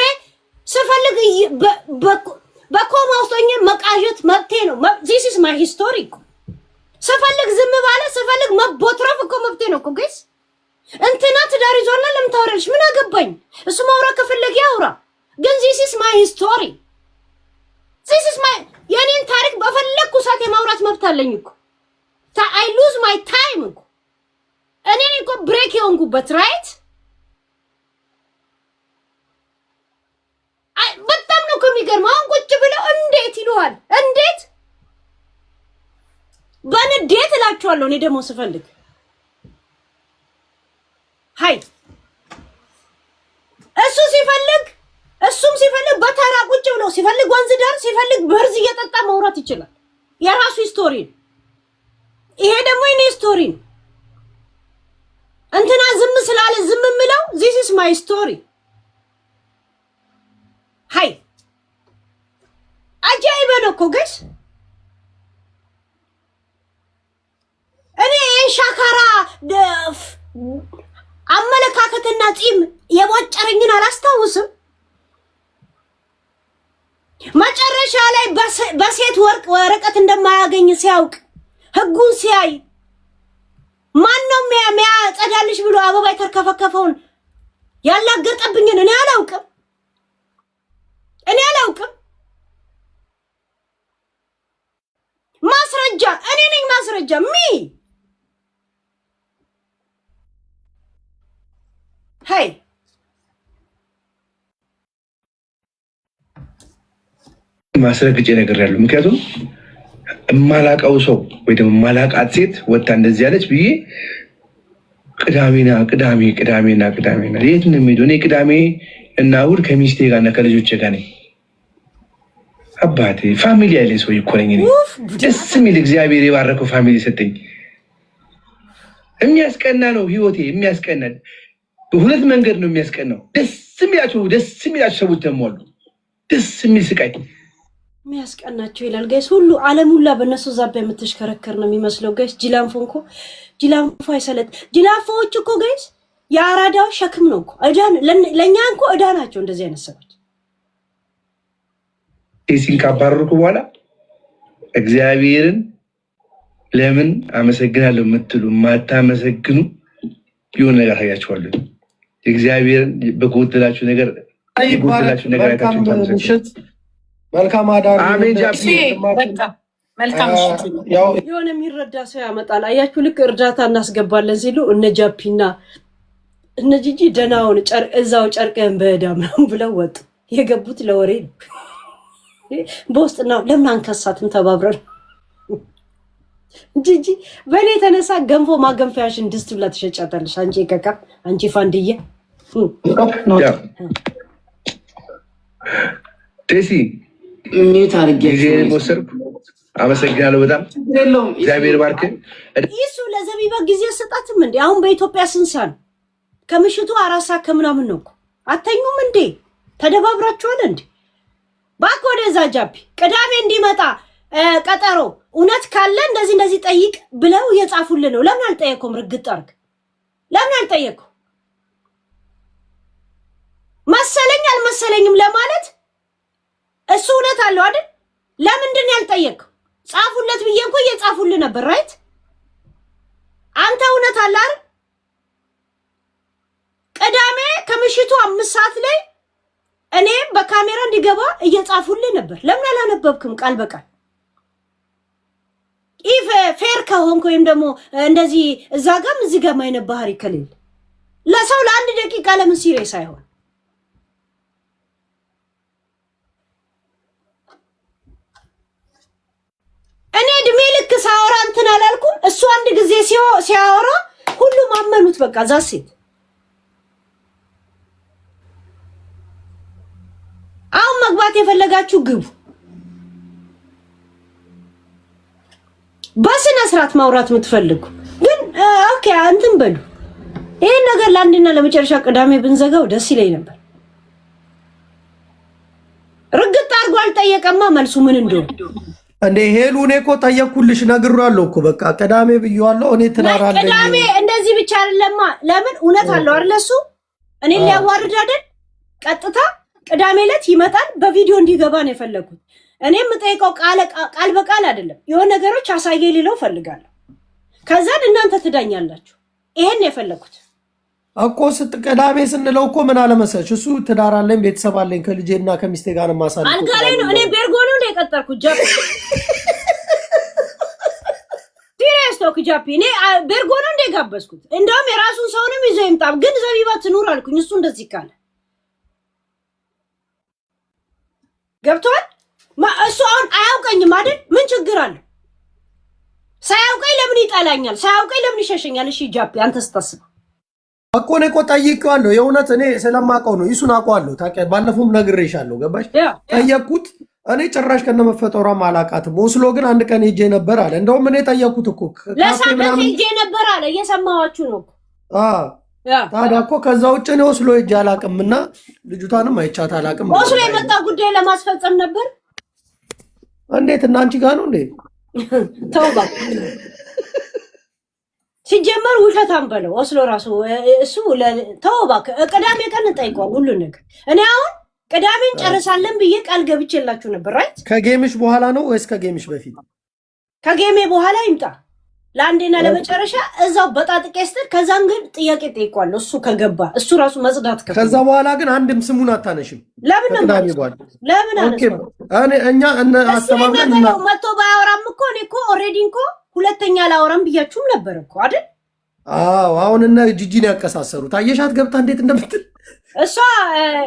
ስፈልግ በኮማ ውስጥ ሆኜ መቃዠት መብቴ ነው። this is my history። ስፈልግ ዝም ባለ ስፈልግ መቦትረፍ እኮ መብቴ ነው እኮ ጋይስ። እንትና ትዳር ይዟል ለምን ታወራለሽ? ምን አገባኝ? እሱ ማውራት ከፈለገ ያውራ። ግን this is my history። this is my የኔን ታሪክ በፈለኩ ሰዓት የማውራት መብት አለኝ እኮ። I lose my time እኮ እኔ እኮ ብሬክ የሆንኩበት ራይት። በጣም ነው ከሚገርመው። አሁን ቁጭ ብለው እንዴት ይሉሃል? እንዴት በንዴት እላችኋለሁ። እኔ ደግሞ ስፈልግ ሃይ እሱም ሲፈልግ በተራ ቁጭ ብሎ ሲፈልግ ወንዝ ዳር ሲፈልግ በርዝ እየጠጣ ማውራት ይችላል። የራሱ ስቶሪ። ይሄ ደግሞ የኔ ስቶሪ። እንትና ዝም ስላለ ዝም ምለው this is my story። ሃይ አጃይበ ነው እኮ ጋይስ። እኔ ሻካራ አመለካከትና ጺም የቧጨረኝን አላስታውስም። መጨረሻ ላይ በሴት ወረቀት እንደማያገኝ ሲያውቅ ህጉን ሲያይ ማነው የሚያጸዳልሽ ብሎ አበባ የተርከፈከፈውን ያላገጠብኝን እኔ አላውቅም። ማስረጃ እኔ ነኝ ማስረጃ ሃይ ማስረግጬ ነገር ያለው ምክንያቱም እማላቀው ሰው ወይ ደግሞ ማላቃት ሴት ወጣ እንደዚህ ያለች ብዬ ቅዳሜና የት ነው የምሄደው? እኔ ቅዳሜ እና እሑድ ከሚስቴ ጋር እና ከልጆቼ ጋር ነኝ። አባቴ ፋሚሊ ያለኝ ሰው እኮ ነኝ እኔ። ደስ የሚል እግዚአብሔር የባረከው ፋሚሊ ሰጠኝ። የሚያስቀና ነው ህይወቴ፣ የሚያስቀና በሁለት መንገድ ነው የሚያስቀናው። ደስ የሚላቸው ሰዎች ደግሞ አሉ። ደስ የሚል ስቃይ የሚያስቀናቸው ይላል ጋይስ። ሁሉ ዓለም ሁላ በእነሱ ዛቢያ የምትሽከረከር ነው የሚመስለው ጋይስ። ጂላንፎ አይሰለጥ። ጂላንፎዎች እኮ ጋይስ የአራዳው ሸክም ነው እኮ ለእኛ እኮ እዳ ናቸው እንደዚህ አይነት ሰዎች። ቴሲን ካባረርኩ በኋላ እግዚአብሔርን ለምን አመሰግናለሁ የምትሉ ማታመሰግኑ የሆነ ነገር አያችኋለሁ። እግዚአብሔርን በጎደላችሁ ነገር አይታችሁ መልካም አዳር። የሆነ የሚረዳ ሰው ያመጣል። አያችሁ ልክ እርዳታ እናስገባለን ሲሉ እነ ጃፒና እነ ጂጂ ደናውን እዛው ጨርቀን በዕዳ ምናምን ብለው ወጡ። የገቡት ለወሬ ነው። በውስጥና ለምን አንከሳትም ተባብረን። ጂጂ በእኔ የተነሳ ገንፎ ማገንፈያሽን ድስት ብላ ትሸጫታለሽ። አንቺ ከካ አንቺ ፋንድዬ ቴሲ ሚት አድርጌ ወሰርኩ። አመሰግናለሁ በጣም እግዚአብሔር ባርክ። ይሱ ለዘቢባ ጊዜ ሰጣትም እንዴ? አሁን በኢትዮጵያ ስንት ሰዓት? ከምሽቱ 4 ሰዓት ከምናምን ነው እኮ። አተኙም እንዴ? ተደባብራችኋል እንዴ? ባክ ወደዛ ጃፒ ቅዳሜ እንዲመጣ ቀጠሮ እውነት ካለ እንደዚህ ጠይቅ ብለው እየጻፉልን ነው። ለምን አልጠየኩም? ርግጥ አድርግ ለምን አልጠየኩም? መሰለኝ አልመሰለኝም ለማለት እሱ እውነት አለው አይደል? ለምንድን ያልጠየቅ? ጻፉለት ብዬ እንኳን እየጻፉልን ነበር። ራይት አንተ እውነት አለ አይደል? ቅዳሜ ከምሽቱ 5 ሰዓት ላይ እኔ በካሜራ እንዲገባ እየጻፉልን ነበር። ለምን አላነበብክም ቃል በቃል? ኢፍ ፌር ከሆንክ ወይም ደግሞ እንደዚህ እዛ ጋም እዚህ ጋም አይነት ባህሪ ከሌለ ለሰው ለአንድ ደቂቃ ለምን ሲሪየስ አይሆን? እኔ እድሜ ልክ ሳወራ እንትን አላልኩም። እሱ አንድ ጊዜ ሲያወራ ሁሉም አመኑት። በቃ ዛሴት አሁን መግባት የፈለጋችሁ ግቡ። በስነ ስርዓት ማውራት የምትፈልጉ ግን ኦኬ እንትን በሉ። ይሄን ነገር ለአንድና ለመጨረሻ ቅዳሜ ብንዘጋው ደስ ይለኝ ነበር። ርግጥ አድርጎ አልጠየቀማ መልሱ ምን እንደሆነ እንዴ ሄሉ እኔ እኮ ጠየቅኩልሽ ነግሬዋለሁ እኮ በቃ ቅዳሜ ብዬዋለሁ። እኔ ትናራለኝ ቅዳሜ እንደዚህ ብቻ አይደለማ። ለምን እውነት አለው አይደል? እሱ እኔ ሊያዋርድ አይደል? ቀጥታ ቅዳሜ ዕለት ይመጣል። በቪዲዮ እንዲገባ ነው የፈለኩት። እኔ የምጠይቀው ቃል በቃል አይደለም። የሆነ ነገሮች አሳየ ሊለው ፈልጋለሁ። ከዛን እናንተ ትዳኛላችሁ። ይሄን ነው የፈለኩት እኮ ቅዳሜ ስንለው እኮ ምን አለመሰለሽ እሱ ትዳር አለኝ ቤተሰብ አለኝ ከልጄና ከሚስቴ ጋር ማሳለፍ አልጋ ላይ ነው። እኔ ቤርጎ ነው እንደቀጠርኩት ጃፒ ሲሪየስ ቶክ ጃፒ እኔ ቤርጎ ነው እንደጋበዝኩት። እንደውም የራሱን ሰውንም ይዞ ይምጣ ግን ዘቢባ ትኑር አልኩኝ። እሱ እንደዚህ ካለ ገብቷል። እሱ አሁን አያውቀኝም አይደል? ምን ችግር አለ? ሳያውቀኝ ለምን ይጠላኛል? ሳያውቀኝ ለምን ይሸሸኛል? እሺ ጃፒ አንተ ስታስብ እኮ እኔ እኮ ጠይቄዋለሁ። የእውነት እኔ ስለማውቀው ነው። ይሱን አውቀዋለሁ። ታውቂያለሽ፣ ባለፈውም ነግሬሻለሁ። ገባሽ? ጠየቅኩት። እኔ ጭራሽ ከነመፈጠሯም አላውቃትም። ወስሎ ግን አንድ ቀን ሄጄ ነበር አለ። እንደውም እኔ ጠየቅኩት እኮ ለሳምንት ሄጄ ነበር አለ። እየሰማኋችሁ ነው። ታዲያ እኮ ከዛ ውጭ እኔ ወስሎ ሄጄ አላውቅምና ልጅቷንም አይቻት አላውቅም። ወስሎ የመጣ ጉዳይ ለማስፈጸም ነበር። እንዴት እና አንቺ ጋር ነው እንዴ? ተውባ ሲጀመር ውሸታም በለው ወስሎ ራሱ እሱ ተውባ ቅዳሜ ቀን ጠይቀዋል ሁሉ ነገር። እኔ አሁን ቅዳሜን ጨርሳለን ብዬ ቃል ገብቼላችሁ ነበር። ራይት ከጌምሽ በኋላ ነው ወይስ ከጌምሽ በፊት? ከጌሜ በኋላ ይምጣ ለአንዴና ለመጨረሻ እዛው በጣጥቄ ስትል ከዛን ግን ጥያቄ ጠይቋለሁ። እሱ ከገባ እሱ ራሱ መጽዳት ከዛ በኋላ ግን አንድም ስሙን አታነሽም። ለምን አነሳው? እኛ አስተባብለን መጥቶ ባያወራም እኮ እኔ እኮ ኦልሬዲ እኮ ሁለተኛ ላወራም ብያችሁም ነበር እኮ አይደል? አዎ አሁን እነ ጂጂን ያቀሳሰሩት አየሻት ገብታ እንዴት እንደምትል እሷ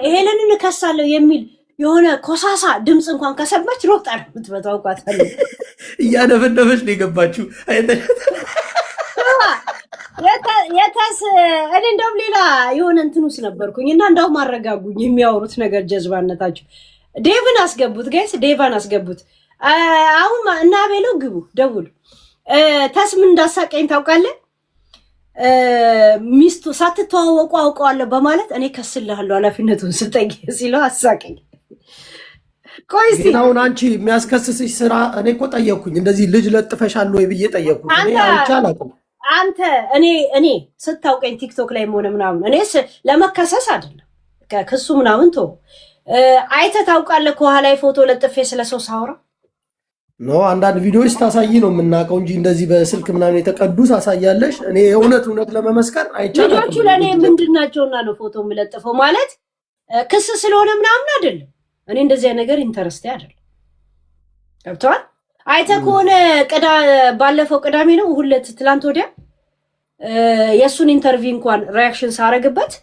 ሄለንን እከሳለሁ የሚል የሆነ ኮሳሳ ድምፅ እንኳን ከሰማች ሮጣ ነው የምትመጣው። ቋታለሁ እያነበነበች ነው የገባችው። እኔ እንደውም ሌላ የሆነ እንትን ውስጥ ነበርኩኝ እና እንደውም አረጋጉኝ የሚያወሩት ነገር ጀዝባነታቸው። ዴቭን አስገቡት ጋይስ፣ ዴቫን አስገቡት። አሁን እና ቤሎ ግቡ ደውሉ። ተስምን እንዳሳቀኝ ታውቃለህ? ሚስቱ ሳትተዋወቁ አውቀዋለሁ በማለት እኔ ከስልሃለሁ ኃላፊነቱን ስጠኝ ሲለው አሳቀኝ። ቆይ እስኪ አሁን አንቺ የሚያስከስስሽ ስራ እኔ እኮ ጠየቅኩኝ። እንደዚህ ልጅ ለጥፈሻል ወይ ብዬ ጠየቅኩት። እኔ አልቻላኩም። አንተ እኔ ስታውቀኝ ቲክቶክ ላይ ሆነ ምናምን እኔ ለመከሰስ አይደለም ከክሱ ምናምን ቶ አይተህ ታውቃለህ? ከኋላ ፎቶ ለጥፌ ስለሰው ሳወራ ኖ አንዳንድ ቪዲዮዎች ታሳይ ነው የምናውቀው እንጂ እንደዚህ በስልክ ምናምን የተቀዱ ታሳያለሽ። እኔ እውነት ለመመስከር አይቻልም። ልጆቹ ለእኔ ምንድን ናቸውና ነው ፎቶ የምለጥፈው? ማለት ክስ ስለሆነ ምናምን አይደለም። እኔ እንደዚያ ነገር ኢንተረስቴ አይደለም። ገብተዋል። አይተህ ከሆነ ባለፈው ቅዳሜ ነው ሁለት ትላንት ወዲያ የእሱን ኢንተርቪው እንኳን ሪያክሽን ሳረግበት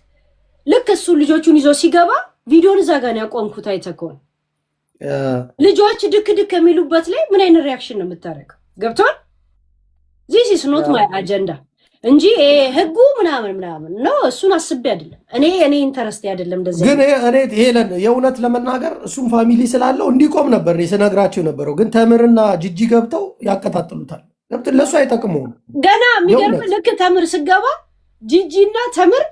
ልክ እሱ ልጆቹን ይዞ ሲገባ ቪዲዮን እዛ ጋር ነው ያቆምኩት። አይተህ ከሆነ ልጆች ድክ የሚሉበት ላይ ምን አይነት ሪያክሽን ነው የምታደርገው? ገብቷል። ዚስ ኢስ ኖት ማይ አጀንዳ እንጂ ህጉ ምናምን ነው። እሱን አስቤ አይደለም። እኔ ኢንተረስት አይደለም። እንደዚህ ግን እኔ ሄለን የእውነት ለመናገር እሱም ፋሚሊ ስላለው እንዲቆም ነበር ስነግራቸው ነበረው። ግን ተምርና ጂጂ ገብተው ያቀጣጥሉታል። ገብት ለሱ አይጠቅመውም። ገና የሚገርም ልክ ተምር ስገባ ጂጂና ተምር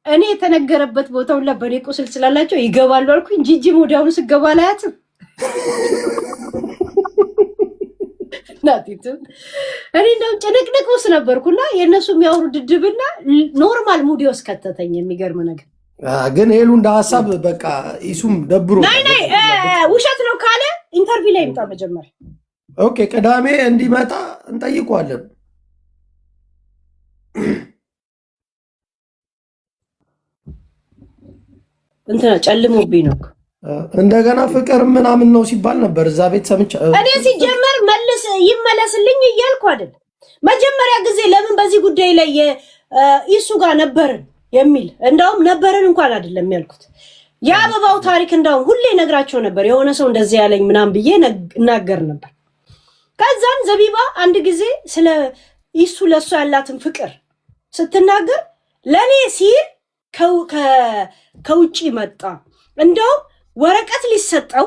እኔ የተነገረበት ቦታ ሁላ በኔ ቁስል ስላላቸው ይገባሉ አልኩኝ። ጂጂ ወዲያውኑ ስገባ ላያትም ናቲቱ እኔ እንደው ጭንቅንቅ ውስጥ ነበርኩና የእነሱ የሚያወሩ ድድብና ኖርማል ሙዲ ውስጥ ከተተኝ። የሚገርም ነገር ግን ሄሉ እንደ ሀሳብ በቃ ኢሱም ደብሮ ናይ ውሸት ነው ካለ ኢንተርቪው ላይ ይምጣ መጀመሪያ። ኦኬ ቅዳሜ እንዲመጣ እንጠይቀዋለን። እንትና ጨልሞብኝ ነው እንደገና ፍቅር ምናምን ነው ሲባል ነበር እዛ ቤት ሰምቼ። እኔ ሲጀመር መልስ ይመለስልኝ እያልኩ አይደል። መጀመሪያ ጊዜ ለምን በዚህ ጉዳይ ላይ ኢሱ ጋር ነበርን የሚል እንደውም ነበርን እንኳን አይደለም ያልኩት። የአበባው ታሪክ እንደውም ሁሌ ነግራቸው ነበር። የሆነ ሰው እንደዚህ ያለኝ ምናምን ብዬ እናገር ነበር። ከዛን ዘቢባ አንድ ጊዜ ስለ ኢሱ ለሱ ያላትን ፍቅር ስትናገር ለኔ ሲል ከውጪ መጣ። እንደውም ወረቀት ሊሰጠው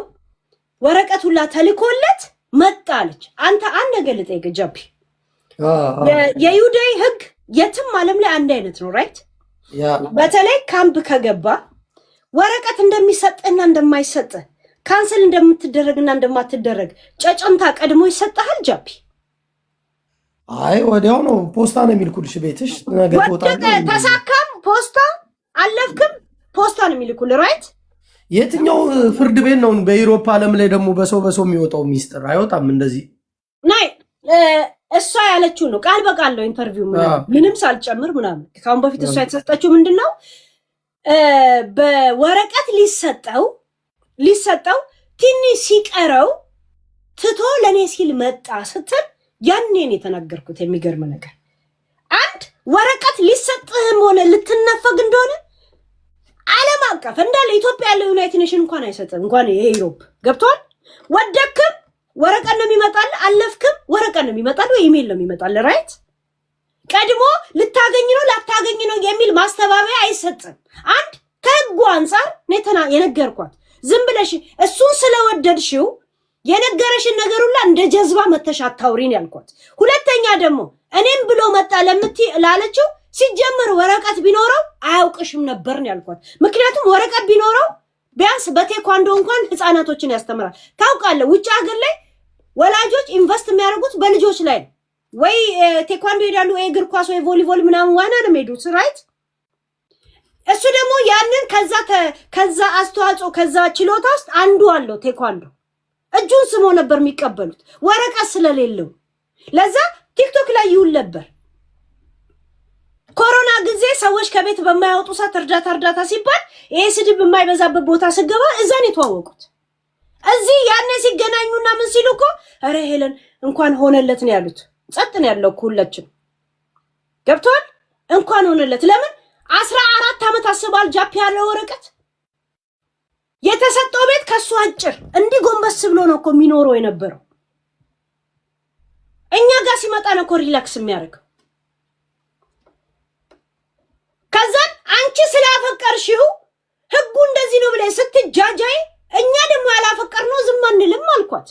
ወረቀት ሁላ ተልኮለት መጣ አለች። አንተ አንድ ነገር ልጠይቅ ጃፒ፣ የዩዳይ ህግ የትም ዓለም ላይ አንድ አይነት ነው ራይት? በተለይ ካምፕ ከገባ ወረቀት እንደሚሰጥና እንደማይሰጥ ካንሰል እንደምትደረግና እንደማትደረግ ጨጨምታ ቀድሞ ይሰጣል ጃፒ? አይ ወዲያው ነው ፖስታ ነው የሚልኩልሽ ቤትሽ ነገ ትወጣለህ። ተሳካም ፖስታ አለፍክም ፖስታ ነው የሚልኩልህ ራይት? የትኛው ፍርድ ቤት ነው በአውሮፓ ዓለም ላይ ደግሞ በሰው የሚወጣው ሚስጥር አይወጣም እንደዚህ? ናይ እሷ ያለችው ነው ቃል በቃል ነው ኢንተርቪው ምንም ሳልጨምር ምናምን። ካሁን በፊት እሷ የተሰጠችው ምንድነው በወረቀት ሊሰጠው ትንሽ ሲቀረው ትቶ ለኔ ሲል መጣ ስትል ያኔን የተናገርኩት። የሚገርም ነገር አንድ ወረቀት ሊሰጥህም ሆነ ልትነፈግ እንደሆነ ዓለም አቀፍ እንዳለ ኢትዮጵያ ያለው ዩናይትድ ኔሽን እንኳን አይሰጥም። እንኳን የዩሮፕ ገብቷል። ወደክም ወረቀት ነው የሚመጣል፣ አለፍክም ወረቀት ነው የሚመጣል ወይ ኢሜል ነው የሚመጣል ራይት? ቀድሞ ልታገኝ ነው ላታገኝ ነው የሚል ማስተባበያ አይሰጥም። አንድ ከህጉ አንፃር ነተና የነገርኳት ዝም ብለሽ እሱን ስለወደድሽው የነገረሽን ነገር ሁላ እንደ ጀዝባ መተሽ አታውሪን ያልኳት። ሁለተኛ ደግሞ እኔም ብሎ መጣ ላለችው ሲጀመር ወረቀት ቢኖረው አያውቅሽም ነበር ነው ያልኳት። ምክንያቱም ወረቀት ቢኖረው ቢያንስ በቴኳንዶ እንኳን ህፃናቶችን ያስተምራል። ታውቃለህ ውጭ ሀገር ላይ ወላጆች ኢንቨስት የሚያደርጉት በልጆች ላይ ወይ ቴኳንዶ ይሄዳሉ ወይ እግር ኳስ ወይ ቮሊቦል ምናምን ዋና ነው የሚሄዱት ራይት? እሱ ደግሞ ያንን ከዛ አስተዋጽኦ ከዛ ችሎታ ውስጥ አንዱ አለው ቴኳንዶ። እጁን ስሞ ነበር የሚቀበሉት ወረቀት ስለሌለው። ለዛ ቲክቶክ ላይ ይውል ነበር። ኮሮና ጊዜ ሰዎች ከቤት በማያወጡ ሰዓት እርዳታ ሲባል ይሄ ስድብ የማይበዛበት ቦታ ስገባ እዛን የተዋወቁት። እዚህ ያኔ ሲገናኙና ምን ሲሉ እኮ ኧረ ሄለን እንኳን ሆነለት ነው ያሉት። ጸጥ ነው ያለው ሁላችን ገብቷል። እንኳን ሆነለት። ለምን 14 ዓመት አስባል ጃፒ ያለው ወረቀት የተሰጠው ቤት ከሱ አጭር እንዲህ ጎንበስ ብሎ ነው እኮ የሚኖረው የነበረው። እኛ ጋር ሲመጣ ነው እኮ ሪላክስ የሚያደርገው። ከዛን አንቺ ስላፈቀርሽው ህጉ እንደዚህ ነው ብለሽ ስትጃጃይ እኛ ደግሞ ያላፈቀርነው ዝም አንልም አልኳት።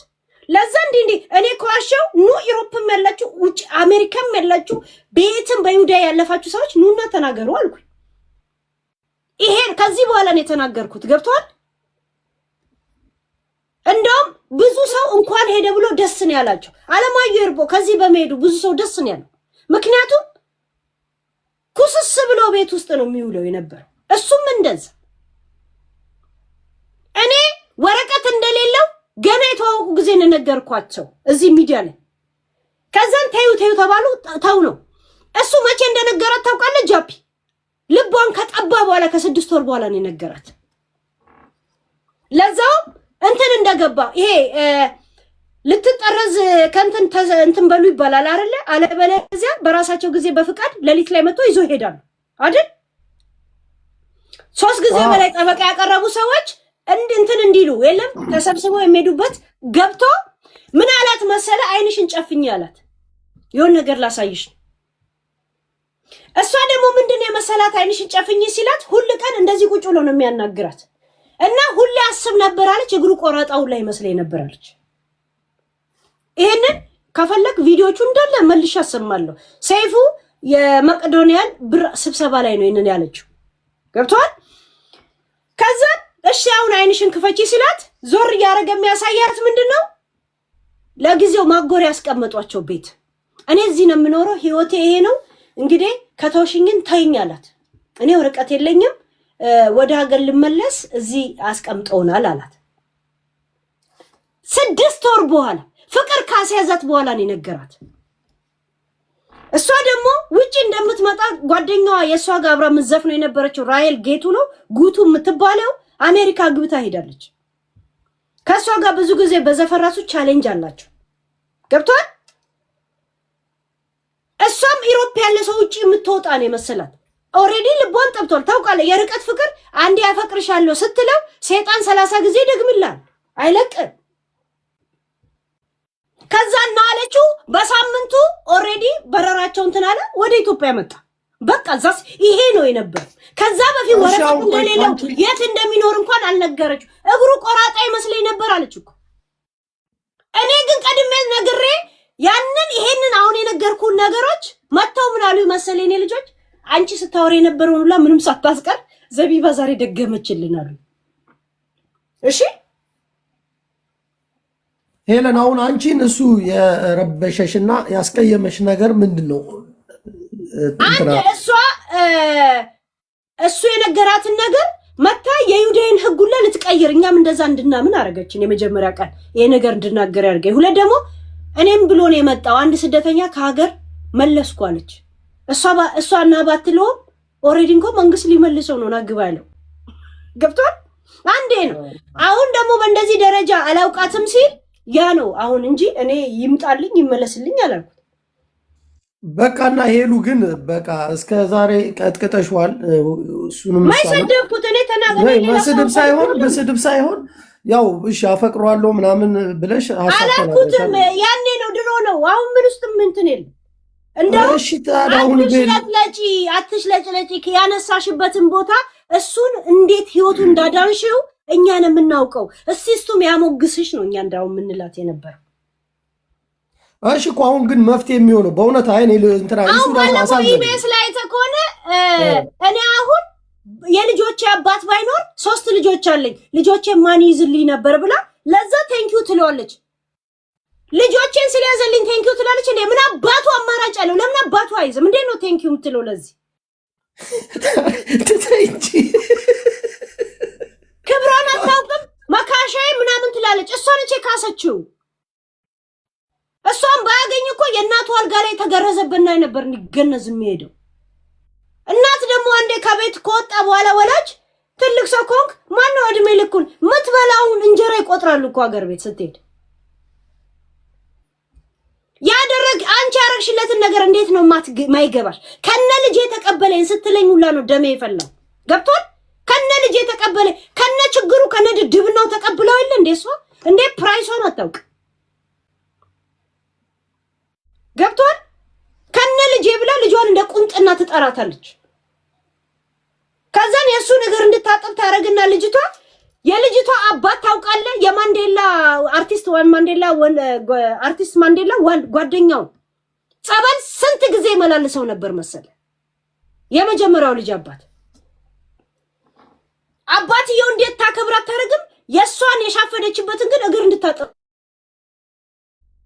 ለዛ እንዴ እኔ ኳሻው ኑ ዩሮፕም ያላችሁ ውጭ አሜሪካም ያላችሁ ቤትም በይሁዳ ያለፋችሁ ሰዎች ኑና ተናገሩ አልኩኝ። ይሄ ከዚህ በኋላ ነው የተናገርኩት። ገብቷል። እንደውም ብዙ ሰው እንኳን ሄደ ብሎ ደስ ነው ያላቸው። አለማየሁ ይርቦ ከዚህ በመሄዱ ብዙ ሰው ደስ ነው ያለው። ምክንያቱም ኩስስ ብሎ ቤት ውስጥ ነው የሚውለው የነበረው። እሱም እንደዛ እኔ ወረቀት እንደሌለው ገና የተዋወቁ ጊዜ ነገርኳቸው እዚህ ሚዲያ ላይ። ከዛን ተዩ ተባሉ። ተው ነው እሱ መቼ እንደነገራት ታውቃለህ ጃፒ? ልቧን ከጠባ በኋላ ከ6 ወር በኋላ ነው የነገራት። ለዛው እንትን እንደገባ ይሄ ልትጠረዝ እንትን በሉ ይባላል አይደለ? አለበለዚያ በራሳቸው ጊዜ በፍቃድ ሌሊት ላይ መጥቶ ይዞ ይሄዳሉ አይደል? 3 ጊዜ በላይ ጠበቃ ያቀረቡ ሰዎች እንትን እንዲሉ የለም ተሰብስበው የሚሄዱበት ገብቶ ምን አላት መሰለ? አይንሽን ጨፍኝ አላት። የሆነ ነገር ላሳይሽ። እሷ ደግሞ ምንድነው የመሰላት አይንሽን ጨፍኝ ሲላት ሁሉ ቀን እንደዚህ ቁጭ ብሎ ነው የሚያናግራት እና ሁሌ አስብ ነበር አለች። እግሩ ቆራጣው ላይ መስለኝ ነበር አለች። ይሄንን ከፈለክ ቪዲዮቹ እንዳለ መልሼ አሰማለሁ። ሰይፉ የመቄዶንያን ብር ስብሰባ ላይ ነው ይሄንን ያለችው። ገብቷል። ከዛ እሺ አሁን አይንሽን ክፈቺ ሲላት ዞር እያደረገ የሚያሳያት ምንድነው? ለጊዜው ማጎሪያ ያስቀመጧቸው ቤት። እኔ እዚህ ነው የምኖረው፣ ህይወቴ ይሄ ነው እንግዲህ ከተውሽኝን ተይኝ አላት። እኔ ወረቀት የለኝም ወደ ሀገር ልመለስ እዚህ አስቀምጠውናል አላት። 6 ወር በኋላ ፍቅር ካስያዛት በኋላ ነው ነገራት። እሷ ደግሞ ውጪ እንደምትመጣ ጓደኛዋ የሷ ጋር አብራ ምዘፍነው የነበረችው ራሄል ጌቱ ነው ጉቱ የምትባለው አሜሪካ ግብታ ሄዳለች። ከሷ ጋር ብዙ ጊዜ በዘፈራሱ ቻሌንጅ አላቸው። ገብቷል? እሷም ኢሮፕ ያለ ሰው ውጪ የምትወጣ ነው መሰላት። ኦሬዲ ልቧን ጠብቷል። ታውቃለህ፣ የርቀት ፍቅር አንዴ ያፈቅርሻለሁ ስትለው ሰይጣን 30 ጊዜ ደግምላል አይለቅም። ከዛ እና አለችው በሳምንቱ ኦሬዲ በረራቸው እንትን አለ ወደ ኢትዮጵያ መጣ። በቃ ዛስ ይሄ ነው የነበረው። ከዛ በፊት ወረቀት እንደሌለው የት እንደሚኖር እንኳን አልነገረችው። እግሩ ቆራጣ ይመስለኝ ነበር አለች እኮ። እኔ ግን ቀድሜ ነግሬ ያንን ይሄንን አሁን የነገርኩን ነገሮች መተው ምን አሉ መሰለኝ እኔ ልጆች አንቺ ስታወሪ የነበረውን ሁላ ምንም ሳታስቀር ዘቢባ ዛሬ ደገመችልን አሉ። እሺ ሄለን አሁን አንቺን እሱ የረበሸሽና ያስቀየመሽ ነገር ምንድነው? አንተ እሱ የነገራትን ነገር መታ የዩዳይን ህጉላ ልትቀይር እኛም እንደዛ እንድናምን አረገችን። የመጀመሪያ ቀን ይሄ ነገር እንድናገር ያርገኝ። ሁለት ደግሞ እኔም ብሎ ነው የመጣው አንድ ስደተኛ ከሀገር መለስኩ አለች። እሷና ባትለው ኦሬዲ እንኳን መንግስት ሊመልሰው ነው ናግባ ያለው ገብቷል። አንዴ ነው። አሁን ደግሞ በእንደዚህ ደረጃ አላውቃትም ሲል ያ ነው አሁን እንጂ እኔ ይምጣልኝ ይመለስልኝ አላልኩት። በቃና ሄሉ ግን በቃ እስከ ዛሬ ቀጥቅጠሽዋል። እሱንም ማይሰደብኩት እኔ ተናገረኝ። በስድብ ሳይሆን ያው እሺ አፈቅሯለሁ ምናምን ብለሽ አላልኩትም። ያኔ ነው ድሮ ነው። አሁን ምን ውስጥ እንትን የለም። እንደው እሺ ታዲያ አሁን አትሽለጭለጪ ያነሳሽበትን ቦታ እሱን እንዴት ህይወቱ እንዳዳንሽው እኛን የምናውቀው እስቲስቱም ያሞግስሽ ነው። እኛ እንዳው ምንላት የነበረው እሺ እኮ አሁን ግን መፍትሄ የሚሆነው በእውነት አይኔ እንትና እሱ ደግሞ አሳዘነ። ኢቢኤስ ላይ ተኮነ እኔ አሁን የልጆቼ አባት ባይኖር 3 ልጆች አለኝ ልጆቼ ማን ይዝልኝ ነበር ብላ ለዛ ቴንኪዩ ትለዋለች። ልጆቼን ስለያዘልኝ ቴንኪዩ ትላለች። እንዴ ምን አባቱ አማራጭ አለው? ለምን አባቱ አይዝም? እንዴ ነው ቴንኪዩ የምትለው? ለዚህ ትተይጂ ክብሯን አታውቅም። መካሻዬ ምናምን ትላለች። እሷ ነች የካሰችው። እሷን ባያገኝ እኮ የእናቱ አልጋ ላይ ተገረዘብና ነበር እንዲገነዝ የሚሄደው። እናት ደግሞ አንዴ ከቤት ከወጣ በኋላ ወላጅ ትልቅ ሰው ኮንክ ማነው እድሜ ልኩን ምትበላውን እንጀራ ይቆጥራሉ እኮ ሀገር ቤት ስትሄድ። ያደረግ አንቺ ያረግሽለትን ነገር እንዴት ነው ማይገባሽ? ከነ ልጅ የተቀበለኝ ስትለኝ ሁላ ነው ደሜ ይፈላል። ገብቷል? ከነ ልጅ የተቀበለ ከነ ችግሩ ከነ ድብናው ተቀብለው አይደል እንዴ? እሷ እንዴ ፕራይሷን አታውቅ። ገብቷል? ከነ ልጅ ብላ ልጇን እንደ ቁምጥና ትጠራታለች። ከዛን የሱ ነገር እንድታጠብ ታረግና ልጅቷ የልጅቷ አባት ታውቃለህ? የማንዴላ አርቲስት ማንዴላ ጓደኛው ጸበል ስንት ጊዜ መላልሰው ነበር መሰለ። የመጀመሪያው ልጅ አባትየው እንዴት ታከብር አታረግም? የሷን የሻፈደችበትን ግን እግር እንድታጠብ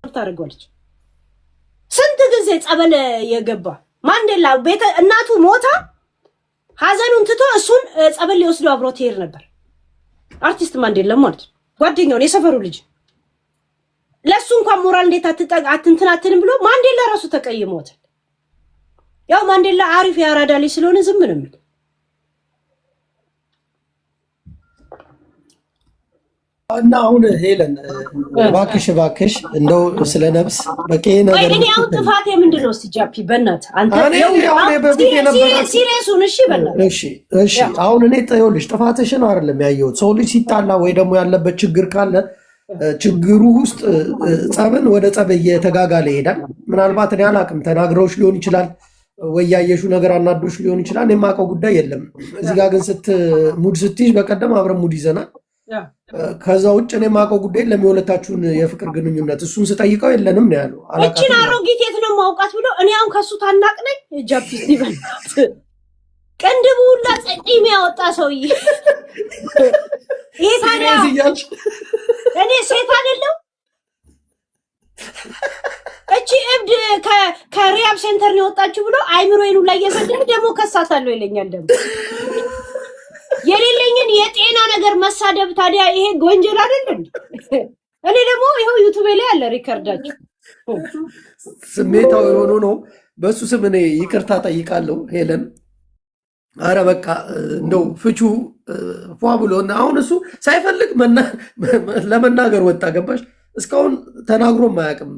ታረጋለች። ስንት ጊዜ ጸበል የገባ ማንዴላ ቤተ እናቱ ሞታ ሀዘኑን ትቶ እሱን ጸበል ሊወስደው አብሮ ትሄድ ነበር። አርቲስት ማንዴላ ማለት ጓደኛው የሰፈሩ ልጅ ለሱ እንኳን ሞራል እንዴት አትንትናትንም ብሎ ማንዴላ ራሱ ተቀይሞታል። ያው ማንዴላ አሪፍ ያራዳ ልጅ ስለሆነ ዝም ነው የሚል። እና አሁን ሄለን እባክሽ እንደው ስለ ነፍስ በቂ ነገር እኔ አሁን ጥፋቴ ምንድነው? እስቲ ጃፒ በእናትህ አንተ ሲሪየሱን እሺ በእናትህ እሺ አሁን እኔ ይኸውልሽ ጥፋትሽን አይደለም ያየሁት። ሰው ልጅ ሲጣላ ወይ ደግሞ ያለበት ችግር ካለ ችግሩ ውስጥ ጸብን ወደ ጸብ እየተጋጋለ ይሄዳል። ምናልባት እኔ አላውቅም ተናግረውሽ ሊሆን ይችላል ወይ ያየሽው ነገር አናዶሽ ሊሆን ይችላል። የማውቀው ጉዳይ የለም። እዚህ ጋር ግን ሙድ ስትይዥ በቀደም አብረን ሙድ ይዘናል። ከዛ ውጭ እኔ የማውቀው ጉዳይ ለሚወለታችሁን የፍቅር ግንኙነት እሱን ስጠይቀው የለንም ነው ያለው። እቺን አሮጊት የት ነው ማውቃት ብሎ እኔ አሁን ከሱ ታናቅ ነኝ። ጃፒ ሲበልጥ ቅንድቡ ሁላ ጸዲም ያወጣ ሰውዬ ይሄ ታዲያ እኔ ሴት አይደለም እቺ እብድ ከሪያብ ሴንተር ነው የወጣችሁ ብሎ አይምሮዬን ላይ እየሰደደ ደግሞ ከሳታለሁ ይለኛል። ደግሞ የሌለኝን የጤና ነገር መሳደብ ታዲያ ይሄ ወንጀል አይደል እንዴ? እኔ ደግሞ ይሄው ዩቲዩብ ላይ ያለ ሪከርዳችሁ ስሜታዊ ሆኖ ነው። በሱ ስም እኔ ይቅርታ ጠይቃለሁ ሄለን። አረ በቃ እንደው ፍቹ ፏ ብሎ አሁን እሱ ሳይፈልግ ለመናገር ወጣ። ገባሽ? እስካሁን ተናግሮ ማያውቅም።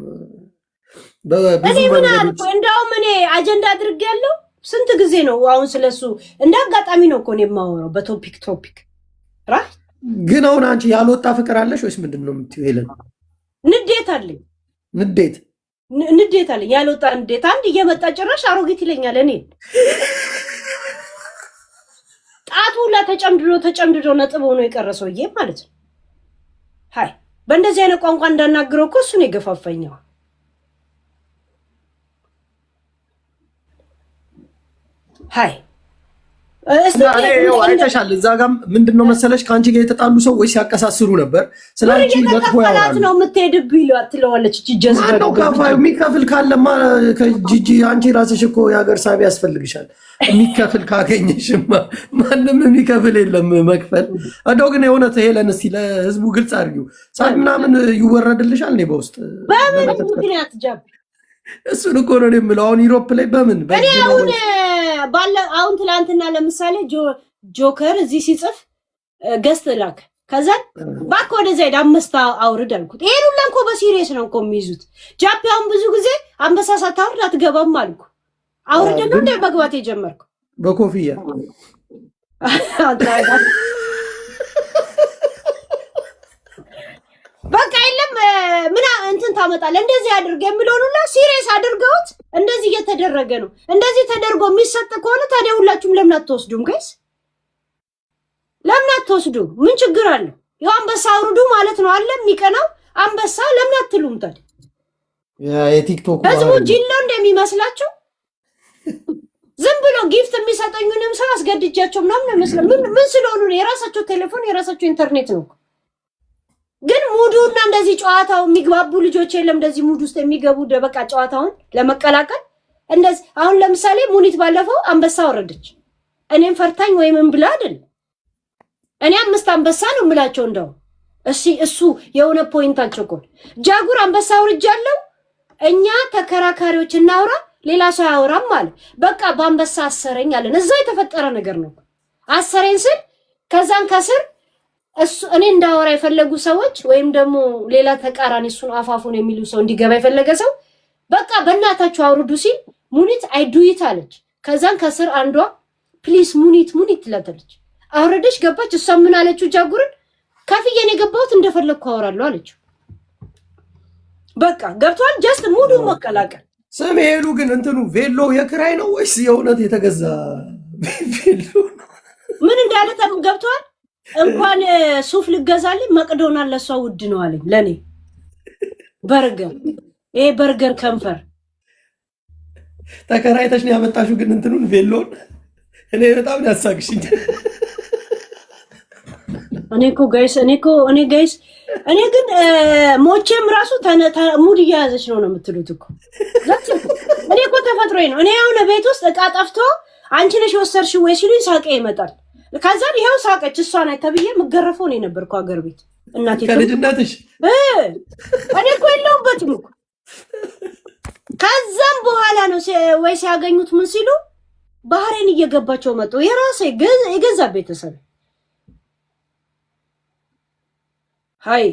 እኔ ምን አልኩ? እንደውም እኔ አጀንዳ አድርጌያለሁ። ስንት ጊዜ ነው አሁን ስለሱ እንደ አጋጣሚ ነው እኮ ነው የማወራው በቶፒክ ራይት። ግን አሁን አንቺ ያልወጣ ፍቅር አለሽ ወይስ ምንድን ነው የምትይው ሄለን? ንዴት አለኝ። ንዴት አለኝ፣ ያልወጣ ንዴት። አንድ እየመጣ ጭራሽ አሮጊት ይለኛል። እኔ ጣቱ ሁላ ተጨምድዶ ነጥብ ሆኖ የቀረ ሰውዬ ማለት ነው። ሀይ በእንደዚህ አይነት ቋንቋ እንዳናግረው እኮ እሱን የገፋፈኛው። ሀይ አይተሻል። እዛ ጋም ምንድን ነው መሰለሽ ከአንቺ ጋር የተጣሉ ሰዎች ሲያቀሳስሩ ነበር። ስለ አንቺ መጥፎ ያወራሉ ነው የምትሄድብህ ትለዋለች። ማነው ከፋዩ? የሚከፍል ካለማ ጂጂ አንቺ ራስሽ እኮ የሀገር ሳቢ ያስፈልግሻል። የሚከፍል ካገኘሽማ ማንም የሚከፍል የለም መክፈል። እንደው ግን የእውነት ሄለን እስኪ ለህዝቡ ግልጽ አድርጊው። ሳቢ ምናምን ይወረድልሻል እኔ በውስጥ በምን ምክንያት ጃቢ? እሱን እኮ ነው የምለው። አሁን ዩሮፕ ላይ በምን እኔ አሁን ትላንትና ለምሳሌ ጆከር እዚህ ሲጽፍ ገስት ላክ፣ ከዛ ባክ ወደዛ ሄድ 5 አውርድ አልኩት። ይሄን ሁላ እኮ በሲሪየስ ነው እኮ የሚይዙት። ጃፒ አሁን ብዙ ጊዜ አንበሳ ሳታወርድ አትገባም አልኩ። አውርድ ነው እንደ መግባት የጀመርኩ በኮፍያ በቃ የለም ምን እንትን ታመጣለህ እንደዚህ አድርገህ የሚለውን ሁላ ሲሪየስ አድርገውት እንደዚህ እየተደረገ ነው። እንደዚህ ተደርጎ የሚሰጥ ከሆነ ታዲያ ሁላችሁም ለምን አትወስዱም? ጋይስ ለምን አትወስዱ? ምን ችግር አለው? ያው አንበሳ አውርዱ ማለት ነው አለ የሚቀናው አንበሳ። ለምን አትሉም ታዲያ? የቲክቶክ ህዝቡ ጅሎ እንደሚመስላችሁ ዝም ብሎ ጊፍት የሚሰጠኙንም ሰው አስገድጃቸው ምናምን መስለ ምን ስለሆኑ ነው? የራሳቸው ቴሌፎን የራሳቸው ኢንተርኔት ነው። ግን ሙዱና እንደዚህ ጨዋታው የሚግባቡ ልጆች የለም። እንደዚህ ሙድ ውስጥ የሚገቡ በቃ ጨዋታውን ለመቀላቀል እንደዚህ። አሁን ለምሳሌ ሙኒት ባለፈው አንበሳ ወረደች። እኔም ፈርታኝ ወይ ምን ብላ አይደል? እኔ 5 አንበሳ ነው የምላቸው። እንደው እሱ የሆነ ፖይንታቸው እኮ ጃጉር አንበሳ ወርጃለሁ። እኛ ተከራካሪዎች እናውራ፣ ሌላ ሰው አያወራም ማለት በቃ በአንበሳ አሰረኝ አለን። እዛ የተፈጠረ ነገር ነው። አሰረኝ ስል ከዛን ከስር እሱ እኔ እንዳወራ የፈለጉ ሰዎች ወይም ደግሞ ሌላ ተቃራኒ እሱን አፋፉን የሚሉ ሰው እንዲገባ የፈለገ ሰው በቃ በእናታችሁ አውርዱ ሲል ሙኒት አይዱይት አለች። ከዛን ከስር አንዷ ፕሊስ ሙኒት ትላታለች። አውረደች ገባች። እሷ ምን አለችው? ጃጉርን ከፍዬን የገባሁት እንደፈለግኩ አወራለሁ አለችው። በቃ ገብቷል። ጀስት ሙዱ መቀላቀል። ስም ሄሉ ግን እንትኑ ቬሎ የክራይ ነው ወይስ የእውነት የተገዛ ቬሎ ነው? ምን እንዳለ ገብቷል። እንኳን ሱፍ ልገዛልኝ መቅዶናል ለሷ ውድ ነው አለኝ። ለኔ በርገር ከንፈር ተከራይተሽ ነው ያመጣሽው። ግን እንትኑን ቬሎን እኔ በጣም ያሳቅሽኝ። እኔ ግን ሞቼም ራሱ ሙድ እያያዘች ነው የምትሉት እኮ። እኔ እኮ ተፈጥሮዬ ነው። እኔ አሁን ቤት ውስጥ እቃ ጠፍቶ አንቺ ነሽ የወሰድሽው ወይ ሲሉኝ ሳቄ ይመጣል። ከዛም ይሄው ሳቀች እሷ ናት ተብዬ የምገረፈው ነው የነበርኩ ሀገር ቤት እናቴ ከልጅነትሽ። እኔ እኮ የለሁበትም እኮ። ከዛም በኋላ ነው ወይ ሲያገኙት ምን ሲሉ ባህሬን እየገባቸው መጡ። የራሴ የገዛ ቤተሰብ ሃይ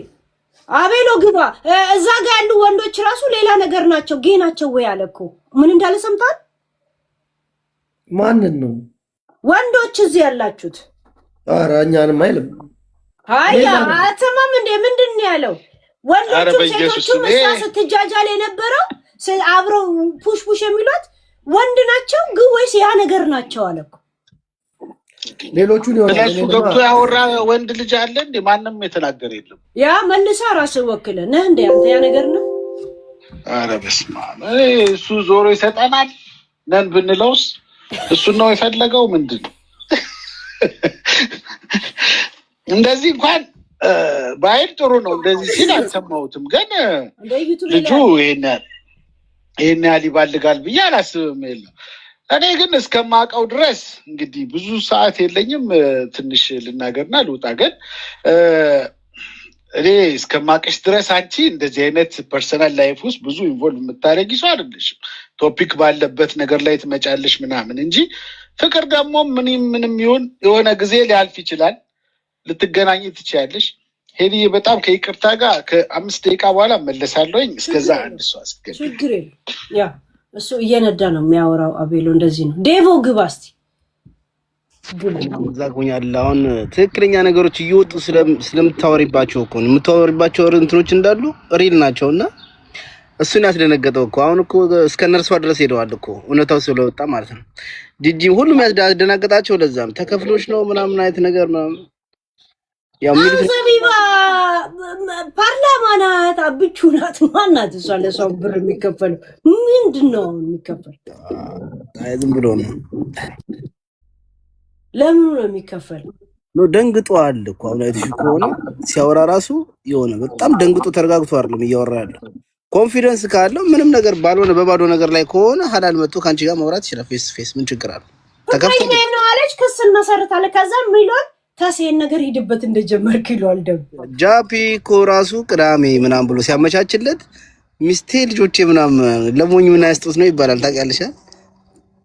አቤሎ ግባ። እዛ ጋር ያሉ ወንዶች ራሱ ሌላ ነገር ናቸው። ጌ ናቸው ወይ አለ እኮ። ምን እንዳለ ሰምታል? ማንን ነው? ወንዶች እዚህ ያላችሁት። ኧረ እኛንም አይልም። አይ አትሰማም እንዴ? ምንድን ነው ያለው? ወንዶቹ ሴቶቹ እሷ ስትጃጃል የነበረው አብረው ፑሽ የሚሏት ወንድ ናቸው ግን ወይስ ያ ነገር ናቸው አለ እኮ። ሌሎቹን ይወራል። እሱ ገብቶ ያወራ ወንድ ልጅ አለ እንዴ? ማንም የተናገረ የለም። ያ መልሳ ራስህ ወክለ ነህ እንዴ አንተ? ያ ነገር ነው። ኧረ በስመ አብ። እሱ ዞሮ ይሰጠናል ነን ብንለውስ እሱን ነው የፈለገው። ምንድን እንደዚህ እንኳን ባይል ጥሩ ነው። እንደዚህ ሲል አልሰማሁትም፣ ግን ልጁ ይሄን ያህል ይባልጋል ብዬ አላስብም። የለም እኔ ግን እስከማውቀው ድረስ እንግዲህ ብዙ ሰዓት የለኝም፣ ትንሽ ልናገርና ልውጣ። ግን እኔ እስከማውቅሽ ድረስ አንቺ እንደዚህ አይነት ፐርሰናል ላይፍ ውስጥ ብዙ ኢንቮልቭ የምታደርጊ ሰው አይደለሽም። ቶፒክ ባለበት ነገር ላይ ትመጫለሽ ምናምን እንጂ ፍቅር ደግሞ ምንም ይሁን የሆነ ጊዜ ሊያልፍ ይችላል፣ ልትገናኝ ትችያለሽ። ሄድዬ በጣም ከይቅርታ ጋር ከ5 ደቂቃ በኋላ መለሳለሁኝ። እስከዛ አንድ ሰው አስገቢ። ችግር የለም። ያ እሱ እየነዳ ነው የሚያወራው። አቤሎ እንደዚህ ነው። ዴቮ ግባ እስቲ ዛጎኛል። አሁን ትክክለኛ ነገሮች እየወጡ ስለምታወሪባቸው እኮ ነው የምታወሪባቸው እንትኖች እንዳሉ ሪል ናቸውና እሱን ያስደነገጠው እኮ አሁን እኮ እስከ ነርሷ ድረስ ሄደዋል እኮ እውነታው ስለወጣ ማለት ነው። ጂጂ ሁሉም ያስደነገጣቸው ለዛም ተከፍሎች ነው ምናምን አይነት ነገር ምናምን ያው ዘቢባ ፓርላማ ናት፣ አብቹ ናት፣ ማናት እሷ ለሰው ብር የሚከፈለው ምንድን ነው የሚከፈል? ዝም ብሎ ነው። ለምን ነው የሚከፈል? ነው ደንግጧል እኮ አሁን አይተሽ ከሆነ ሲያወራ ራሱ የሆነ በጣም ደንግጦ ተረጋግቶ አይደለም እያወራ ያለው። ኮንፊደንስ ካለው ምንም ነገር ባልሆነ በባዶ ነገር ላይ ከሆነ ሐላል መጥቶ ካንቺ ጋር ማውራት ይችላል። ፌስ ፌስ ምን ችግር አለው? ተከፍቶ ነው አለች። ክስን መሰረታለ። ከዛም ይሏል ታሴን ነገር ሂድበት እንደጀመርክ ይሏል። ደግሞ ጃፒ እኮ ራሱ ቅዳሜ ምናምን ብሎ ሲያመቻችለት ሚስቴ ልጆቼ ምናምን ለሞኝ ምን ያስጡት ነው ይባላል። ታውቂያለሽ?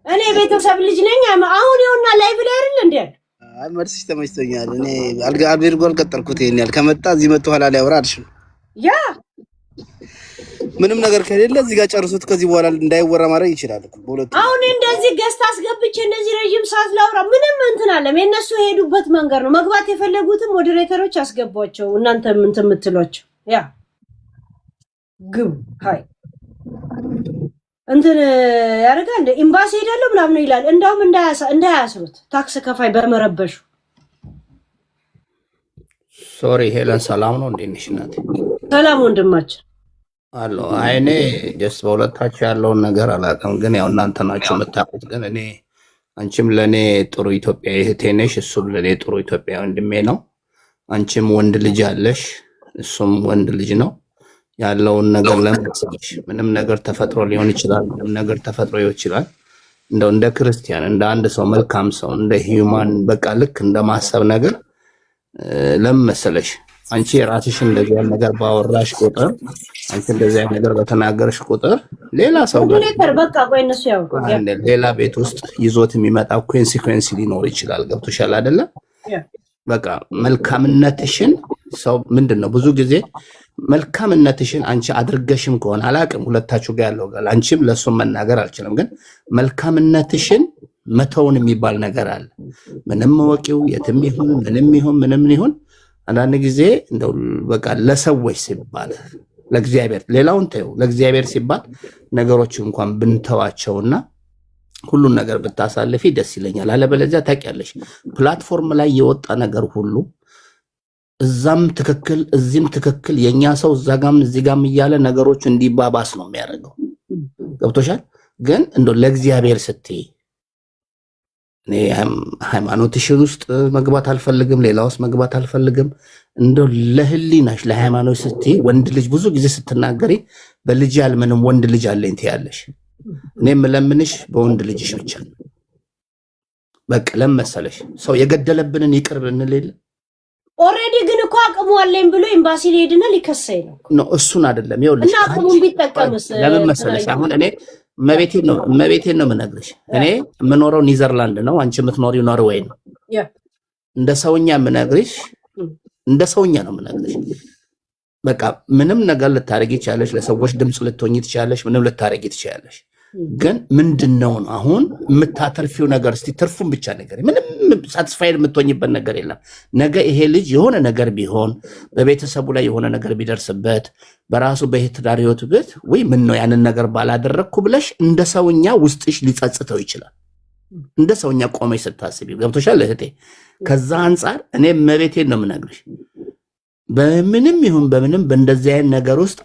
እኔ ቤተሰብ ልጅ ነኝ። አሁን ይኸውና ላይቭ ላይ አይደል እንዴ? አይ መርስሽ ተመችቶኛል። እኔ አልቤር ጎል ቀጠርኩት። ይሄን ያህል ከመጣ እዚህ መጥቶ ኋላ ላይ አውራ አልሽ። ያ ምንም ነገር ከሌለ እዚህ ጋር ጨርሱት። ከዚህ በኋላ እንዳይወራ ማድረግ ይችላል እኮ በሁለቱ። አሁን እንደዚህ ገስት አስገብቼ እንደዚህ ረጅም ሰዓት ላውራ ምንም እንትን አለም። የነሱ የሄዱበት መንገድ ነው። መግባት የፈለጉትም ሞዴሬተሮች አስገቧቸው። እናንተ ምን የምትሏቸው ያ ግቡ ሃይ እንትን ያደርጋል እንደ ኤምባሲ ሄዳለሁ ምናምን ይላል። እንዳውም እንዳያስሩት ታክስ ከፋይ በመረበሹ። ሶሪ ሄለን፣ ሰላም ነው? እንዴት ነሽ እናቴ? ሰላም ወንድማችን አሎ። አይኔ ጀስት በሁለታችሁ ያለውን ነገር አላውቅም፣ ግን ያው እናንተ ናችሁ የምታውቁት። ግን እኔ አንቺም ለእኔ ጥሩ ኢትዮጵያ እህቴ ነሽ፣ እሱም ለእኔ ጥሩ ኢትዮጵያ ወንድሜ ነው። አንቺም ወንድ ልጅ አለሽ፣ እሱም ወንድ ልጅ ነው። ያለውን ነገር ለምትሰሽ ምንም ነገር ተፈጥሮ ሊሆን ይችላል፣ ምንም ነገር ተፈጥሮ ይችላል። እንደው እንደ ክርስቲያን እንደ አንድ ሰው መልካም ሰው እንደ ሂዩማን በቃ ልክ እንደማሰብ ነገር ለምመሰለሽ አንቺ የራስሽን እንደዚህ አይነት ነገር ባወራሽ ቁጥር አንቺ እንደዚህ አይነት ነገር በተናገርሽ ቁጥር ሌላ ሰው ጋር በቃ ቆይ እነሱ ያው ሌላ ቤት ውስጥ ይዞት የሚመጣ ኮንሲኩዌንስ ሊኖር ይችላል። ገብቶሻል አይደለ? በቃ መልካምነትሽን ሰው ምንድነው ብዙ ጊዜ መልካምነትሽን አንቺ አድርገሽም ከሆነ አላቅም ሁለታችሁ ጋር ያለው ጋር አንቺም ለሱም መናገር አልችልም፣ ግን መልካምነትሽን መተውን የሚባል ነገር አለ። ምንም ወቂው የትም ይሁን ምንም ይሁን አንዳንድ ጊዜ እንደው በቃ ለሰዎች ሲባል ለእግዚአብሔር ሌላውን ተይው፣ ለእግዚአብሔር ሲባል ነገሮች እንኳን ብንተዋቸውና ሁሉን ነገር ብታሳልፊ ደስ ይለኛል። አለበለዚያ ታውቂያለሽ ፕላትፎርም ላይ የወጣ ነገር ሁሉ እዛም ትክክል እዚህም ትክክል የኛ ሰው እዛ ጋም እዚህ ጋም እያለ ነገሮች እንዲባባስ ነው የሚያደርገው። ገብቶሻል? ግን እንደው ለእግዚአብሔር ስትይ እኔ ሃይማኖትሽን ውስጥ መግባት አልፈልግም፣ ሌላ ውስጥ መግባት አልፈልግም። እንደው ለህሊናሽ ለሃይማኖት ስትይ ወንድ ልጅ ብዙ ጊዜ ስትናገሪ በልጅ ያልምንም ወንድ ልጅ አለኝ ትያለሽ። እኔ የምለምንሽ በወንድ ልጅሽ ብቻ ነው። በቃ ለመሰለሽ ሰው የገደለብንን ይቅር ብንል የለ ኦሬዲ ግን እኮ አቅሙ አለኝ ብሎ ኤምባሲ ሊሄድና ሊከሰይ ነው። እሱን አይደለም ይኸውልሽ፣ እና አቅሙን ቢጠቀምስ ለምን መሰለሽ አሁን እኔ መቤቴን ነው የምነግርሽ። እኔ የምኖረው ኒዘርላንድ ነው፣ አንቺ የምትኖሪው ኖርዌይ ነው። እንደ ሰውኛ የምነግርሽ እንደ ሰውኛ ነው የምነግርሽ። በቃ ምንም ነገር ልታረጊ ትችያለሽ፣ ለሰዎች ድምፅ ልትሆኚ ትችያለሽ፣ ምንም ልታረጊ ትችያለሽ። ግን ምንድነው አሁን የምታተርፊው ነገር? እስቲ ትርፉን ብቻ ነገር ምንም ሳትስፋይድ የምትሆኝበት ነገር የለም። ነገ ይሄ ልጅ የሆነ ነገር ቢሆን በቤተሰቡ ላይ የሆነ ነገር ቢደርስበት በራሱ በትዳር ህይወቱ ቤት ወይ ምን ነው ያንን ነገር ባላደረግኩ ብለሽ እንደ ሰውኛ ውስጥሽ ሊጸጽተው ይችላል። እንደ ሰውኛ ቆመሽ ስታስቢ ገብቶሻል እህቴ። ከዛ አንጻር እኔ መቤቴን ነው የምነግርሽ። በምንም ይሁን በምንም በእንደዚህ አይነት ነገር ውስጥ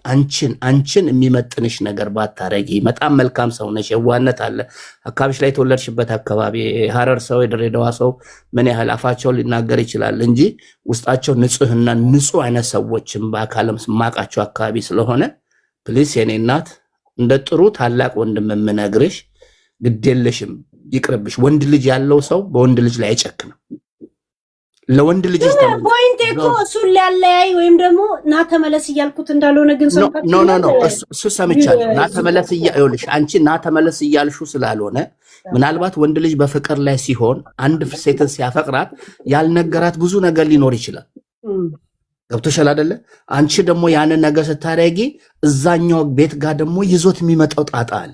አንቺን የሚመጥንሽ ነገር ባታረጊ። በጣም መልካም ሰው ነሽ፣ የዋነት አለ አካባቢሽ ላይ የተወለድሽበት አካባቢ ሀረር ሰው የድሬዳዋ ሰው ምን ያህል አፋቸው ሊናገር ይችላል እንጂ ውስጣቸው ንጹህና ንጹህ አይነት ሰዎችን በአካልም ማቃቸው አካባቢ ስለሆነ ፕሊስ የኔ እናት እንደ ጥሩ ታላቅ ወንድም የምነግርሽ ግዴለሽም፣ ይቅርብሽ። ወንድ ልጅ ያለው ሰው በወንድ ልጅ ላይ አይጨክንም። ለወንድ ልጅ ፖይንት እኮ እሱን ሊያለያይ ወይም ደግሞ ና ተመለስ እያልኩት እንዳልሆነ ግን ኖ እሱ ሰምቻለሁ። ና ተመለስ ይኸውልሽ፣ አንቺ ና ተመለስ እያልሹ ስላልሆነ ምናልባት ወንድ ልጅ በፍቅር ላይ ሲሆን አንድ ሴትን ሲያፈቅራት ያልነገራት ብዙ ነገር ሊኖር ይችላል። ገብቶሻል አይደለ? አንቺ ደግሞ ያንን ነገር ስታደርጊ እዛኛው ቤት ጋር ደግሞ ይዞት የሚመጣው ጣጣ አለ።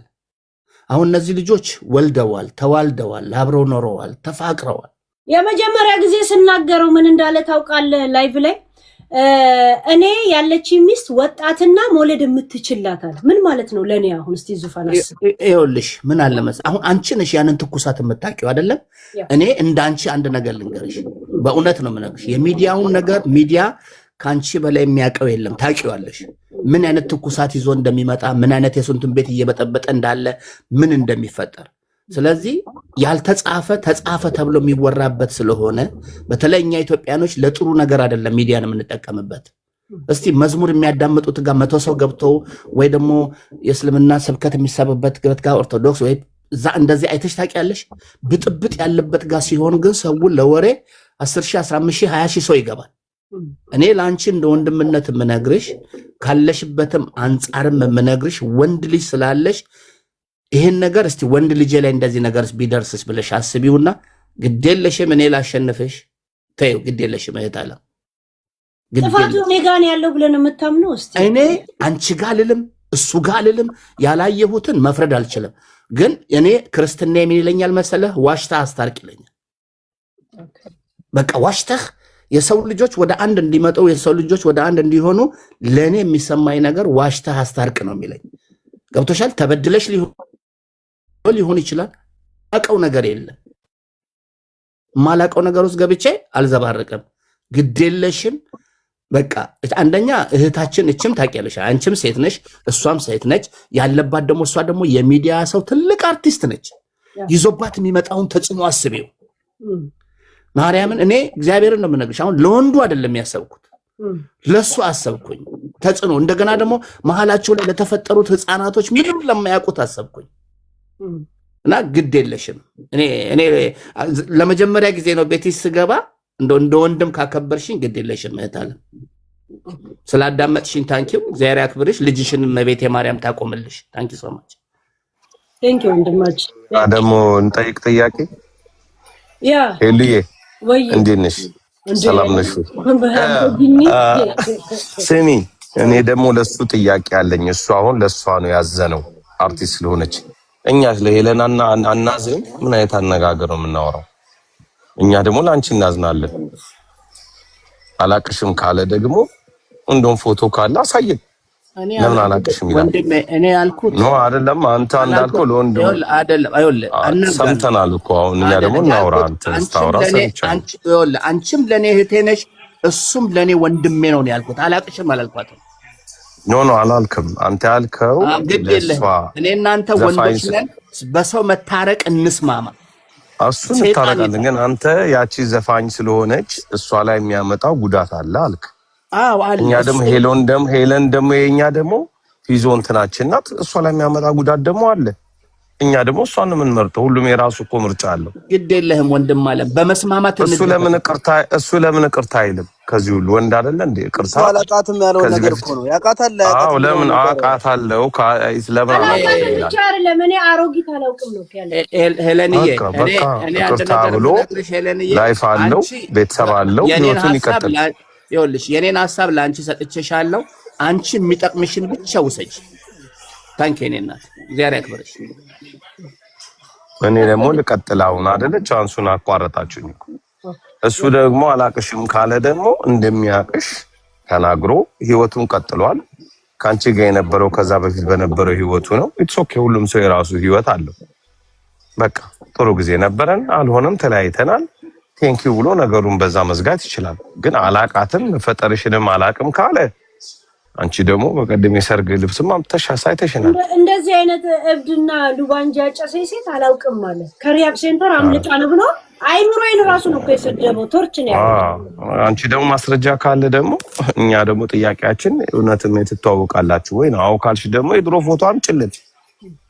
አሁን እነዚህ ልጆች ወልደዋል፣ ተዋልደዋል፣ አብረው ኖረዋል፣ ተፋቅረዋል። የመጀመሪያ ጊዜ ስናገረው ምን እንዳለ ታውቃለህ? ላይቭ ላይ እኔ ያለች ሚስት ወጣትና መውለድ የምትችላታል። ምን ማለት ነው ለኔ? አሁን እስቲ ዙፋን ይኸውልሽ ምን አለ መሰለኝ፣ አሁን አንቺ ነሽ ያንን ትኩሳት የምታውቂው አይደለም? እኔ እንዳንቺ አንድ ነገር ልንገርሽ፣ በእውነት ነው የምነግርሽ። የሚዲያውን ነገር ሚዲያ ከአንቺ በላይ የሚያውቀው የለም። ታውቂዋለሽ ምን አይነት ትኩሳት ይዞ እንደሚመጣ፣ ምን አይነት የስንቱን ቤት እየበጠበጠ እንዳለ፣ ምን እንደሚፈጠር። ስለዚህ ያልተጻፈ ተጻፈ ተብሎ የሚወራበት ስለሆነ በተለይ እኛ ኢትዮጵያኖች ለጥሩ ነገር አይደለም ሚዲያን የምንጠቀምበት። እስቲ መዝሙር የሚያዳምጡት ጋር 100 ሰው ገብቶ ወይ ደግሞ የእስልምና ስብከት የሚሰብበት ጋር ኦርቶዶክስ ወይ እዛ እንደዚህ አይተሽ ታውቂያለሽ? ብጥብጥ ያለበት ጋር ሲሆን ግን ሰው ለወሬ 10,000 15,000 20,000 ሰው ይገባል። እኔ ለአንቺ እንደ ወንድምነት የምነግርሽ ካለሽበትም አንጻርም የምነግርሽ ወንድ ልጅ ስላለሽ ይሄን ነገር እስቲ ወንድ ልጄ ላይ እንደዚህ ነገር ቢደርስስ ብለሽ አስቢውና ግዴለሽም እኔ ላሸንፍሽ። ተይው ግዴለሽም እህት አለ ጥፋቱ እኔ ጋር ነው ያለው ብለን የምታምነው። እስቲ እኔ አንቺ ጋር አልልም እሱ ጋር አልልም፣ ያላየሁትን መፍረድ አልችልም። ግን እኔ ክርስትና ምን ይለኛል መሰለህ? ዋሽታ አስታርቅ ይለኛል። በቃ ዋሽተህ የሰው ልጆች ወደ አንድ እንዲመጡ የሰው ልጆች ወደ አንድ እንዲሆኑ ለኔ የሚሰማኝ ነገር ዋሽተህ አስታርቅ ነው የሚለኝ። ገብቶሻል? ተበድለሽ ሊሆን ይችላል። አቀው ነገር የለም። ማላቀው ነገር ውስጥ ገብቼ አልዘባረቅም። ግዴለሽም በቃ አንደኛ እህታችን እችም ታውቂያለሽ፣ አንቺም ሴት ነሽ፣ እሷም ሴት ነች። ያለባት ደግሞ እሷ ደግሞ የሚዲያ ሰው ትልቅ አርቲስት ነች። ይዞባት የሚመጣውን ተጽዕኖ አስቤው። ማርያምን እኔ እግዚአብሔርን ነው የምነግርሽ። አሁን ለወንዱ አይደለም ያሰብኩት፣ ለሱ አሰብኩኝ። ተጽዕኖ እንደገና ደግሞ መሀላቸው ላይ ለተፈጠሩት ህፃናቶች ምንም ለማያውቁት አሰብኩኝ። እና ግድ የለሽም እኔ ለመጀመሪያ ጊዜ ነው ቤት ስገባ እንደ ወንድም ካከበርሽኝ ግድ የለሽም እህት አለ። ስላዳመጥሽኝ ታንኪው፣ እግዚአብሔር ያክብርሽ። ልጅሽን መቤቴ ማርያም ታቆምልሽ። ታንኪ ሶ ማች ታንኪው ወንድማችን። ደግሞ እንጠይቅ ጥያቄ። ያ ሄልዬ እንዴት ነሽ? ሰላም ነሽ? ስሚ እኔ ደግሞ ለሱ ጥያቄ አለኝ። እሱ አሁን ለሷ ነው ያዘነው አርቲስት ስለሆነች። እኛ ለሄለናና አናዝም። ምን አይነት አነጋገር ነው የምናወራው? እኛ ደግሞ ለአንቺ እናዝናለን። አላቅሽም ካለ ደግሞ እንደውም ፎቶ ካለ አሳየን። ለምን አላቅሽም ይላል? እኔ ያልኩት ነው አይደለም። አንተ እንዳልከው ለወንድ አይደለም። አይወለ ሰምተናል እኮ አሁን እኛ ደግሞ እናውራ። አንተ ስታወራ ሰምቻለሁ። አንቺም ለኔ እህቴ ነሽ፣ እሱም ለኔ ወንድሜ ነው ያልኩት። አላቅሽም አላልኳትም። ኖ አላልክም። አንተ ያልከው እኔ እናንተ ወንዶች ነን፣ በሰው መታረቅ እንስማማ፣ እሱን እንታረቃለን። ግን አንተ ያቺ ዘፋኝ ስለሆነች እሷ ላይ የሚያመጣው ጉዳት አለ አልክ። እኛ ደግሞ ሄለን ደግሞ የኛ ደግሞ ፊዞ እንትናችን ናት። እሷ ላይ የሚያመጣ ጉዳት ደግሞ አለ። እኛ ደግሞ እሷን ነው የምንመርጠው። ሁሉም የራሱ እኮ ምርጫ አለው። ግድ የለህም ወንድም አለ በመስማማት እሱ ለምን ይቅርታ አይልም? ከዚህ ሁሉ ወንድ አይደለ እንዴ? ይቅርታ አላቃትም ያለው ነገር እኮ ነው ያቃታል። አዎ ለምን አቃታለሁ? ለምን አይደለም? እኔ አሮጊት አላውቅም ነው ያለው ሄለንዬ። እኔ ይቅርታ ብሎ ላይፍ አለው፣ ቤተሰብ አለው፣ ህይወቱን ይቀጥል። ይኸውልሽ የኔን ሀሳብ ለአንቺ ሰጥቼሻለሁ። አንቺ የሚጠቅምሽን ብቻ ውሰጂ። ታንኪ የኔ እናት፣ እግዚአብሔር ያክብርሽ። እኔ ደግሞ ልቀጥል አሁን አይደለ? ቻንሱን አቋረጣችሁኝ እኮ። እሱ ደግሞ አላቅሽም ካለ ደግሞ እንደሚያቅሽ ተናግሮ ህይወቱን ቀጥሏል። ከአንቺ ጋር የነበረው ከዛ በፊት በነበረው ህይወቱ ነው። ኢትስ ኦኬ። ሁሉም ሰው የራሱ ህይወት አለው። በቃ ጥሩ ጊዜ ነበረን፣ አልሆነም፣ ተለያይተናል። ቴንኪው ብሎ ነገሩን በዛ መዝጋት ይችላል። ግን አላቃትም ፈጠርሽንም አላቅም ካለ አንቺ ደግሞ በቀደም የሰርግ ልብስም አምጥተሽ አሳይተሽናል። እንደዚህ አይነት እብድና ሉባንጃ ጨሴ ሴት አላውቅም ማለት ከሪያብ ሴንተር አምልጣ ነው ብሎ አይምሮዬን ራሱ ነው የሰደበው። ቶርች ነው ያለው። አንቺ ደግሞ ማስረጃ ካለ ደግሞ እኛ ደግሞ ጥያቄያችን እውነትም ትተዋወቃላችሁ ወይ ነው? አዎ ካልሽ ደግሞ የድሮ ፎቶ አምጪልን።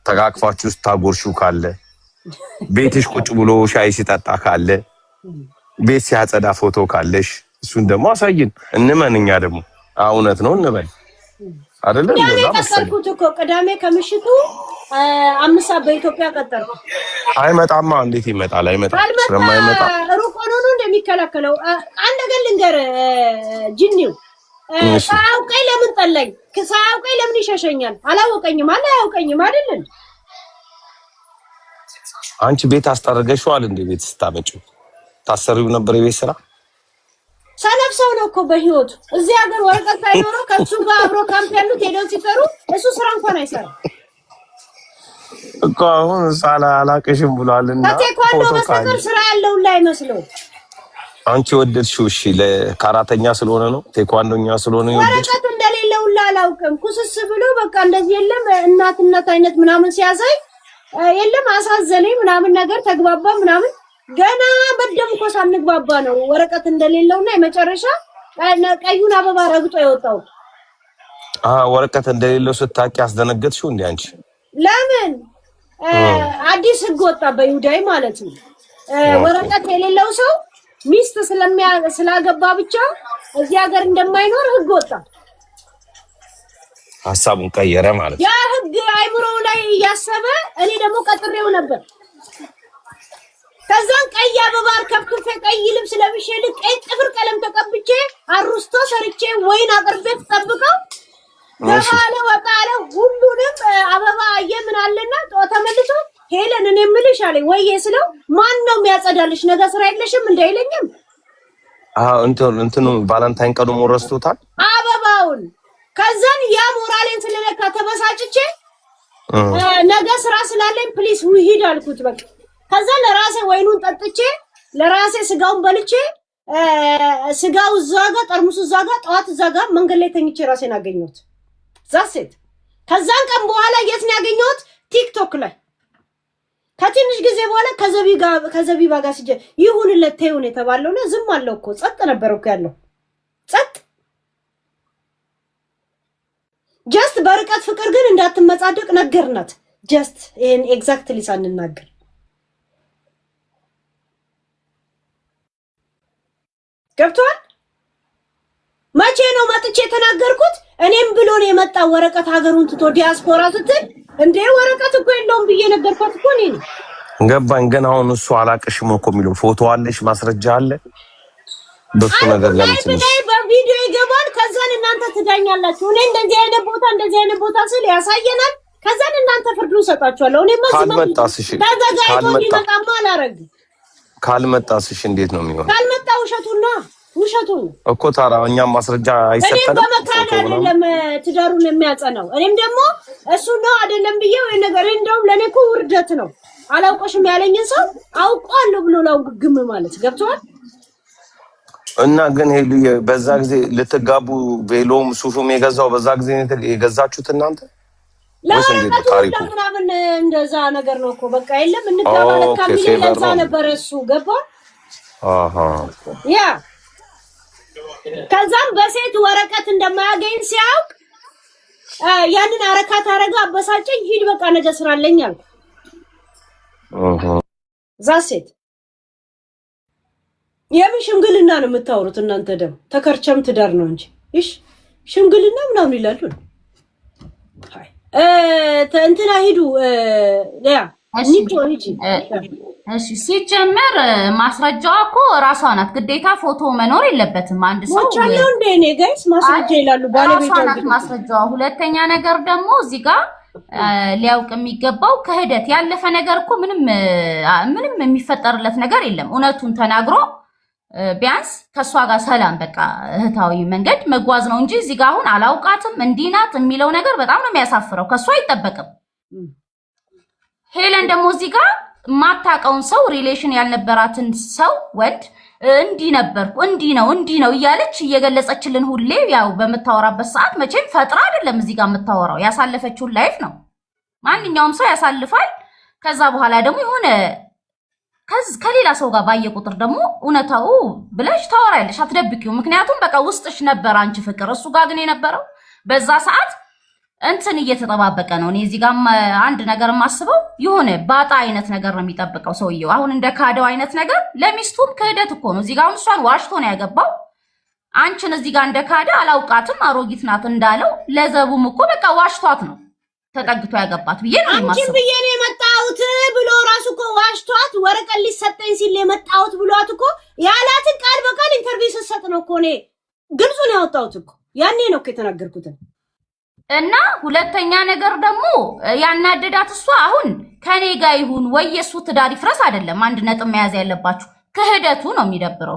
ተቃቅፋችሁ ስታጎርሹ ካለ ቤትሽ ቁጭ ብሎ ሻይ ሲጠጣ ካለ ቤት ሲያጸዳ ፎቶ ካለሽ እሱን ደግሞ አሳይን እንመን። እኛ ደግሞ እውነት ነው እንበል አይደለም። እንደዛ ቀጠርኩት እኮ ቅዳሜ ከምሽቱ 5 ሰዓት በኢትዮጵያ ቀጠርኩ። አይመጣማ። እንዴት ይመጣል? ስለማይመጣ ሩቅ ሆኖ ነው እንደሚከላከለው። አንድ ነገር ልንገር ጅኒው ሳያውቀኝ ለምን ጠላኝ? ሳያውቀኝ ለምን ይሸሸኛል? አላወቀኝም አያውቀኝም አይደለም። አንቺ ቤት አስጠርገሽዋል እንዴ? ቤት ስታመጪው ታሰሪው ነበር የቤት ስራ ሰነፍ ሰው ነው እኮ በህይወቱ እዚህ ሀገር ወረቀት ሳይኖረው ከሱ ጋር አብሮ ካምፕ ያሉት ሄደው ሲሰሩ እሱ ስራ እንኳን አይሰራም እኮ። አሁን ሳላ አላቀሽም ብሏልና ከቴኳንዶ በስተቀር ስራ ያለው ላይ መስለው። አንቺ ወደድሽው? እሺ ለካራተኛ ስለሆነ ነው ቴኳንዶኛ ስለሆነ ነው። ወረቀት እንደሌለው አላውቅም። ኩስስ ብሎ በቃ እንደዚህ የለም እናት አይነት ምናምን ሲያሳይ የለም አሳዘነኝ ምናምን ነገር ተግባባ ምናምን ገና በደም እኮ ሳንግባባ ነው ወረቀት እንደሌለውና የመጨረሻ ቀዩን አበባ ረግጦ የወጣው። ወረቀት እንደሌለው ስታቂ አስደነገጥሽው እንዴ አንቺ? ለምን አዲስ ህግ ወጣ በይሁዳይ ማለት ነው። ወረቀት የሌለው ሰው ሚስት ስላገባ ብቻ እዚህ ሀገር እንደማይኖር ህግ ወጣ። ሐሳቡን ቀየረ ማለት ያ ህግ አይምሮው ላይ ያሰበ። እኔ ደግሞ ቀጥሬው ነበር። ከዛን ቀይ አበባ ከፍክፌ ቀይ ልብስ ለብሼ ቀይ ጥፍር ቀለም ተቀብቼ አሩስቶ ሰርቼ ወይን አቅርቤ ተጠብቀው ገባለ ወጣለ ሁሉንም አበባ የምን አለና ተመልሶ ሄለን እኔ ምልሽ አለኝ ወይዬ ስለው ማን ነው የሚያጸዳልሽ ነገ ስራ የለሽም እንዳይለኝም። እንትኑ ቫለንታይን ቀኑ ሞረስቶታል አበባውን። ከዛን ያ ሞራሌን ስለነካ ተበሳጭቼ ነገ ስራ ስላለኝ ፕሊስ ሂድ አልኩት በቃ። ከዛ ለራሴ ወይኑን ጠጥቼ ለራሴ ስጋውን በልቼ ስጋው ዛጋ ጠርሙሱ ዛጋ ጠዋት ዛጋ መንገድ ላይ ተኝቼ ራሴን አገኘሁት። ዛሴት ከዛን ቀን በኋላ የት ነው ያገኘሁት? ቲክቶክ ላይ። ከትንሽ ጊዜ በኋላ ከዘቢባ ጋር ሲጀ ይሁንለት ተይውን የተባለውና ዝም አለው እኮ ጸጥ ነበር እኮ ያለው ጸጥ። ጀስት በርቀት ፍቅር ግን እንዳትመጻደቅ ነገርናት። ጀስት ይሄን ኤግዛክትሊ ሳንናገር ገብቷል። መቼ ነው መጥቼ የተናገርኩት? እኔም ብሎ ነው የመጣ ወረቀት ሀገሩን ትቶ ዲያስፖራ ስትል እንዴ ወረቀት እኮ የለውም ብዬ ነገርኳት እኮ እኔ ነው ገባኝ። ግን አሁን እሱ አላቅሽም እኮ የሚለው ፎቶ አለሽ ማስረጃ አለ በሱ ነገር ለምን ትንሽ በቪዲዮ ይገባል። ከዛን እናንተ ትዳኛላችሁ። እኔ እንደዚህ አይነት ቦታ ስል ያሳየናል። ከዛን እናንተ ፍርዱን ሰጣችኋለሁ። እኔ ካልመጣስሽ ካልመጣስሽ እንዴት ነው የሚሆነው? ካልመጣ ውሸቱን እኮ ታዲያ እኛም ማስረጃ አይሰጠንም። እኔም በመካድ አይደለም ትዳሩን የሚያጸናው። እኔም ደግሞ እሱ ነው አይደለም ብዬ ወይ ነገር እንደውም ለኔ እኮ ውርደት ነው። አላውቀሽም ያለኝን ሰው አውቀዋለሁ ብሎ ግም ማለት ገብቷል። እና ግን ሄሉ በዛ ጊዜ ልትጋቡ ቬሎም ሱፉም የገዛው በዛ ጊዜ የገዛችሁት እናንተ ወይስ እንዴት ታሪኩ? ምናምን እንደዛ ነገር ነው እኮ በቃ የለም እንጋባ ለካ ምን ለዛ ነበር እሱ ገባ። ያ ከዛም በሴት ወረቀት እንደማያገኝ ሲያውቅ ያንን አረካት አረጋ አበሳጨኝ። ሂድ በቃ ነገ ስራ አለኝ አልኩ። ዛሴት የምን ሽምግልና ነው የምታወሩት እናንተ? ደግሞ ተከርቸም ትዳር ነው እንጂ እሺ ሽምግልና ምናምን ይላሉ። ሃይ እንትና ሂዱ ያ ኒቶ ሂጂ። እሺ ሲጀመር ማስረጃዋ እኮ ራሷ ናት። ግዴታ ፎቶ መኖር የለበትም። አንድ ሰው ወቻለው እንደ እኔ ጋይስ ማስረጃ ይላሉ ባለቤቷ ናት ማስረጃዋ። ሁለተኛ ነገር ደግሞ እዚህ ጋር ሊያውቅ የሚገባው ከህደት ያለፈ ነገር እኮ ምንም የሚፈጠርለት ነገር የለም። እውነቱን ተናግሮ ቢያንስ ከሷ ጋር ሰላም በቃ እህታዊ መንገድ መጓዝ ነው እንጂ እዚህ ጋር አሁን አላውቃትም እንዲህ ናት የሚለው ነገር በጣም ነው የሚያሳፍረው። ከሷ አይጠበቅም። ሄለን ደግሞ እዚህ ጋር ማታቀውን ሰው ሪሌሽን ያልነበራትን ሰው ወድ እንዲህ ነበርኩ እንዲህ ነው እያለች እየገለጸችልን ሁሌ ያው በመታወራበት ሰዓት መቼም ፈጥራ አይደለም እዚህ ጋር የምታወራው ያሳለፈችውን ላይፍ ነው። ማንኛውም ሰው ያሳልፋል። ከዛ በኋላ ደግሞ የሆነ ከሌላ ሰው ጋር ባየ ቁጥር ደግሞ እውነታው ብለሽ ታወራለሽ፣ አትደብቂው። ምክንያቱም በቃ ውስጥሽ ነበር አንቺ ፍቅር። እሱ ጋር ግን የነበረው በዛ ሰዓት እንትን እየተጠባበቀ ነው። እኔ እዚህ ጋር አንድ ነገር የማስበው የሆነ ባጣ አይነት ነገር ነው የሚጠብቀው ሰውየው። አሁን እንደ ካደው አይነት ነገር ለሚስቱም ክህደት እኮ ነው። እዚህ ጋር አሁን እሷን ዋሽቶ ነው ያገባው። አንቺን እዚህ ጋር እንደ ካደ አላውቃትም አሮጊት ናት እንዳለው ለዘቡም እኮ በቃ ዋሽቷት ነው ተጠግቶ ያገባት ብዬ ነው የማስበው። አንቺ ብዬ ነው የመጣሁት ብሎ ራሱ እኮ ዋሽቷት ወረቀት ሊሰጠኝ ሲል የመጣሁት ብሏት እኮ ያላትን ቃል በቃል ኢንተርቪው ስትሰጥ ነው እኮ እኔ ግልጹን ያወጣሁት እኮ ያኔ ነው እኮ የተናገርኩትን። እና ሁለተኛ ነገር ደግሞ ያናደዳት እሷ አሁን ከኔ ጋር ይሁን ወይ የሱ ትዳር ይፍረስ አይደለም አንድ ነጥብ መያዝ ያለባችሁ ክህደቱ ነው የሚደብረው።